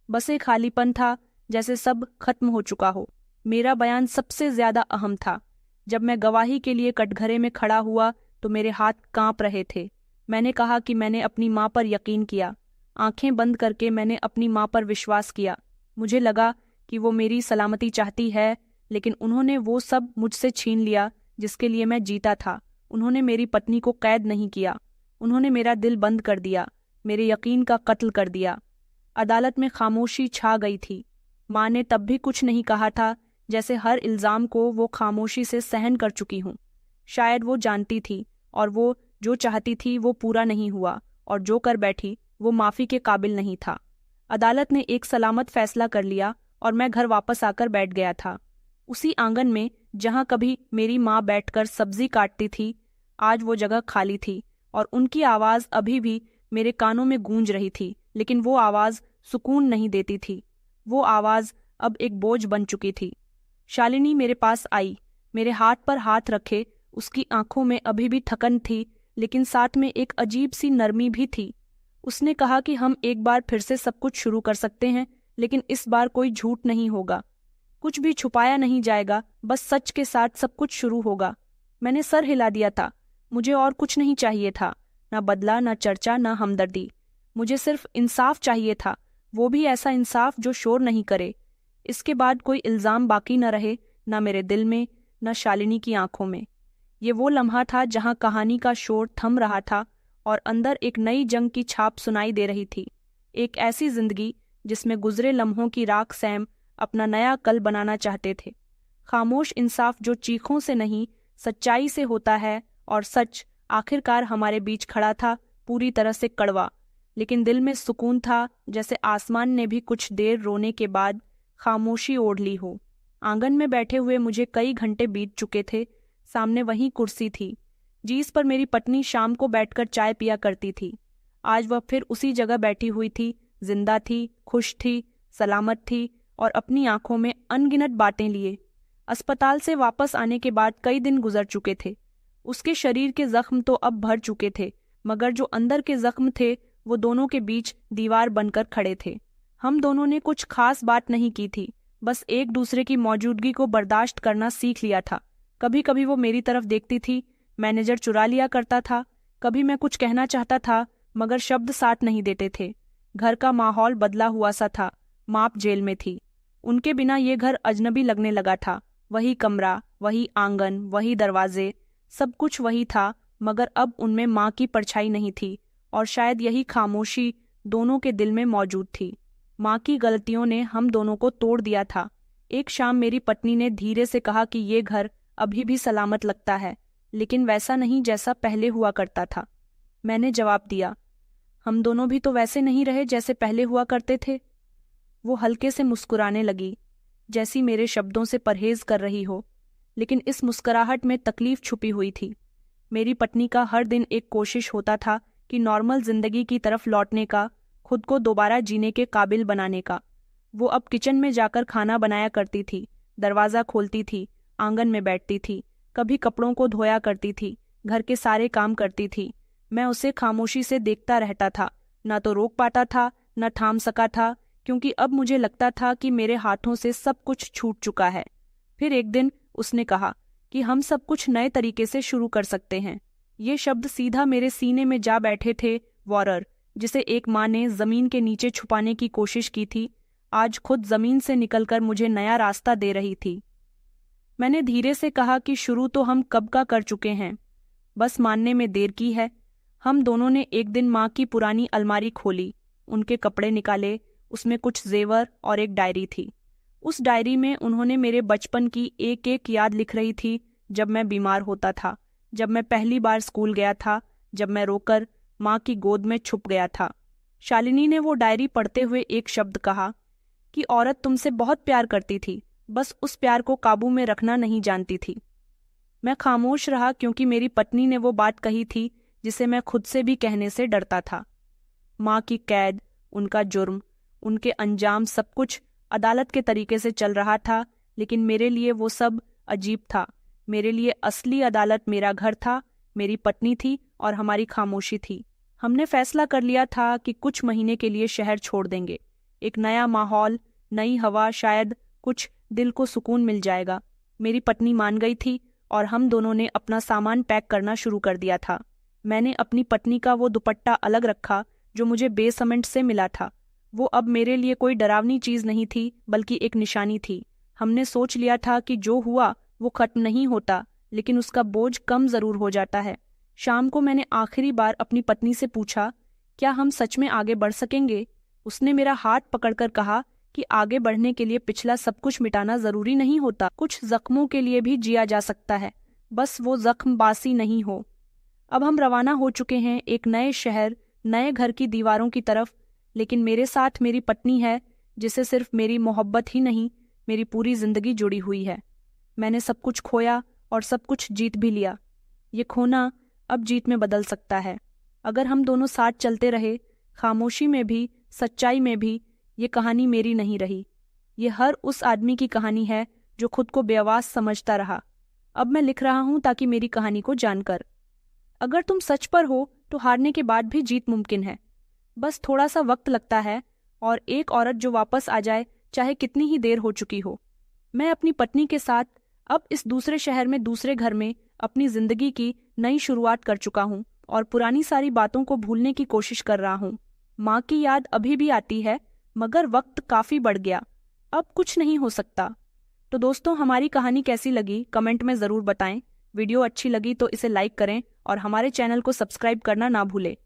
A: बस एक खालीपन था, जैसे सब खत्म हो चुका हो। मेरा बयान सबसे ज्यादा अहम था। जब मैं गवाही के लिए कटघरे में खड़ा हुआ तो मेरे हाथ कांप रहे थे। मैंने कहा कि मैंने अपनी माँ पर यकीन किया। आंखें बंद करके मैंने अपनी माँ पर विश्वास किया। मुझे लगा कि वो मेरी सलामती चाहती है, लेकिन उन्होंने वो सब मुझसे छीन लिया जिसके लिए मैं जीता था। उन्होंने मेरी पत्नी को कैद नहीं किया, उन्होंने मेरा दिल बंद कर दिया, मेरे यकीन का कत्ल कर दिया। अदालत में खामोशी छा गई थी। माँ ने तब भी कुछ नहीं कहा था, जैसे हर इल्ज़ाम को वो खामोशी से सहन कर चुकी हूँ। शायद वो जानती थी और वो जो चाहती थी वो पूरा नहीं हुआ और जो कर बैठी वो माफ़ी के काबिल नहीं था। अदालत ने एक सलामत फैसला कर लिया और मैं घर वापस आकर बैठ गया था। उसी आंगन में जहाँ कभी मेरी माँ बैठकर सब्जी काटती थी, आज वो जगह खाली थी और उनकी आवाज़ अभी भी मेरे कानों में गूंज रही थी, लेकिन वो आवाज़ सुकून नहीं देती थी। वो आवाज़ अब एक बोझ बन चुकी थी। शालिनी मेरे पास आई, मेरे हाथ पर हाथ रखे। उसकी आंखों में अभी भी थकन थी, लेकिन साथ में एक अजीब सी नरमी भी थी। उसने कहा कि हम एक बार फिर से सब कुछ शुरू कर सकते हैं, लेकिन इस बार कोई झूठ नहीं होगा, कुछ भी छुपाया नहीं जाएगा, बस सच के साथ सब कुछ शुरू होगा। मैंने सर हिला दिया था। मुझे और कुछ नहीं चाहिए था, ना बदला, ना चर्चा, ना हमदर्दी। मुझे सिर्फ इंसाफ चाहिए था, वो भी ऐसा इंसाफ जो शोर नहीं करे। इसके बाद कोई इल्ज़ाम बाकी न रहे, ना मेरे दिल में, न शालिनी की आंखों में। ये वो लम्हा था जहां कहानी का शोर थम रहा था और अंदर एक नई जंग की छाप सुनाई दे रही थी। एक ऐसी जिंदगी जिसमें गुजरे लम्हों की राख सैम अपना नया कल बनाना चाहते थे। खामोश इंसाफ जो चीखों से नहीं सच्चाई से होता है, और सच आखिरकार हमारे बीच खड़ा था, पूरी तरह से कड़वा, लेकिन दिल में सुकून था, जैसे आसमान ने भी कुछ देर रोने के बाद खामोशी ओढ़ ली हो। आंगन में बैठे हुए मुझे कई घंटे बीत चुके थे। सामने वही कुर्सी थी जिस पर मेरी पत्नी शाम को बैठकर चाय पिया करती थी। आज वह फिर उसी जगह बैठी हुई थी, जिंदा थी, खुश थी, सलामत थी और अपनी आंखों में अनगिनत बातें लिए। अस्पताल से वापस आने के बाद कई दिन गुजर चुके थे। उसके शरीर के जख्म तो अब भर चुके थे, मगर जो अंदर के जख्म थे वो दोनों के बीच दीवार बनकर खड़े थे। हम दोनों ने कुछ खास बात नहीं की थी, बस एक दूसरे की मौजूदगी को बर्दाश्त करना सीख लिया था। कभी कभी वो मेरी तरफ देखती थी, मैनेजर चुरा लिया करता था। कभी मैं कुछ कहना चाहता था, मगर शब्द साथ नहीं देते थे। घर का माहौल बदला हुआ सा था, माप जेल में थी। उनके बिना ये घर अजनबी लगने लगा था। वही कमरा, वही आंगन, वही दरवाजे, सब कुछ वही था, मगर अब उनमें माँ की परछाई नहीं थी, और शायद यही खामोशी दोनों के दिल में मौजूद थी। माँ की गलतियों ने हम दोनों को तोड़ दिया था। एक शाम मेरी पत्नी ने धीरे से कहा कि ये घर अभी भी सलामत लगता है, लेकिन वैसा नहीं जैसा पहले हुआ करता था। मैंने जवाब दिया, हम दोनों भी तो वैसे नहीं रहे जैसे पहले हुआ करते थे। वो हल्के से मुस्कुराने लगी, जैसी मेरे शब्दों से परहेज कर रही हो, लेकिन इस मुस्कुराहट में तकलीफ छुपी हुई थी। मेरी पत्नी का हर दिन एक कोशिश होता था कि नॉर्मल जिंदगी की तरफ लौटने का, खुद को दोबारा जीने के काबिल बनाने का। वो अब किचन में जाकर खाना बनाया करती थी, दरवाज़ा खोलती थी, आंगन में बैठती थी, कभी कपड़ों को धोया करती थी, घर के सारे काम करती थी। मैं उसे खामोशी से देखता रहता था, ना तो रोक पाता था, न थाम सका था, क्योंकि अब मुझे लगता था कि मेरे हाथों से सब कुछ छूट चुका है। फिर एक दिन उसने कहा कि हम सब कुछ नए तरीके से शुरू कर सकते हैं। ये शब्द सीधा मेरे सीने में जा बैठे थे। वॉरर, जिसे एक माँ ने जमीन के नीचे छुपाने की कोशिश की थी, आज खुद जमीन से निकलकर मुझे नया रास्ता दे रही थी। मैंने धीरे से कहा कि शुरू तो हम कब का कर चुके हैं, बस मानने में देर की है। हम दोनों ने एक दिन माँ की पुरानी अलमारी खोली, उनके कपड़े निकाले, उसमें कुछ जेवर और एक डायरी थी। उस डायरी में उन्होंने मेरे बचपन की एक एक याद लिख रही थी, जब मैं बीमार होता था, जब मैं पहली बार स्कूल गया था, जब मैं रोकर माँ की गोद में छुप गया था। शालिनी ने वो डायरी पढ़ते हुए एक शब्द कहा कि औरत तुमसे बहुत प्यार करती थी, बस उस प्यार को काबू में रखना नहीं जानती थी। मैं खामोश रहा, क्योंकि मेरी पत्नी ने वो बात कही थी जिसे मैं खुद से भी कहने से डरता था। माँ की कैद, उनका जुर्म, उनके अंजाम, सब कुछ अदालत के तरीके से चल रहा था, लेकिन मेरे लिए वो सब अजीब था। मेरे लिए असली अदालत मेरा घर था, मेरी पत्नी थी और हमारी खामोशी थी। हमने फैसला कर लिया था कि कुछ महीने के लिए शहर छोड़ देंगे। एक नया माहौल, नई हवा, शायद कुछ दिल को सुकून मिल जाएगा। मेरी पत्नी मान गई थी और हम दोनों ने अपना सामान पैक करना शुरू कर दिया था। मैंने अपनी पत्नी का वो दुपट्टा अलग रखा जो मुझे बेसमेंट से मिला था। वो अब मेरे लिए कोई डरावनी चीज नहीं थी, बल्कि एक निशानी थी। हमने सोच लिया था कि जो हुआ वो खत्म नहीं होता, लेकिन उसका बोझ कम जरूर हो जाता है। शाम को मैंने आखिरी बार अपनी पत्नी से पूछा, क्या हम सच में आगे बढ़ सकेंगे? उसने मेरा हाथ पकड़कर कहा कि आगे बढ़ने के लिए पिछला सब कुछ मिटाना जरूरी नहीं होता, कुछ जख्मों के लिए भी जिया जा सकता है। बस वो जख्म बासी नहीं हो। अब हम रवाना हो चुके हैं एक नए शहर, नए घर की दीवारों की तरफ, लेकिन मेरे साथ मेरी पत्नी है जिसे सिर्फ मेरी मोहब्बत ही नहीं, मेरी पूरी जिंदगी जुड़ी हुई है। मैंने सब कुछ खोया और सब कुछ जीत भी लिया। ये खोना अब जीत में बदल सकता है अगर हम दोनों साथ चलते रहे, खामोशी में भी, सच्चाई में भी। ये कहानी मेरी नहीं रही, ये हर उस आदमी की कहानी है जो खुद को बेआवाज समझता रहा। अब मैं लिख रहा हूं ताकि मेरी कहानी को जानकर। अगर तुम सच पर हो तो हारने के बाद भी जीत मुमकिन है। बस थोड़ा सा वक्त लगता है, और एक औरत जो वापस आ जाए, चाहे कितनी ही देर हो चुकी हो। मैं अपनी पत्नी के साथ अब इस दूसरे शहर में, दूसरे घर में अपनी जिंदगी की नई शुरुआत कर चुका हूँ और पुरानी सारी बातों को भूलने की कोशिश कर रहा हूँ। माँ की याद अभी भी आती है, मगर वक्त काफी बढ़ गया, अब कुछ नहीं हो सकता। तो दोस्तों, हमारी कहानी कैसी लगी कमेंट में ज़रूर बताएं। वीडियो अच्छी लगी तो इसे लाइक करें और हमारे चैनल को सब्सक्राइब करना ना भूलें।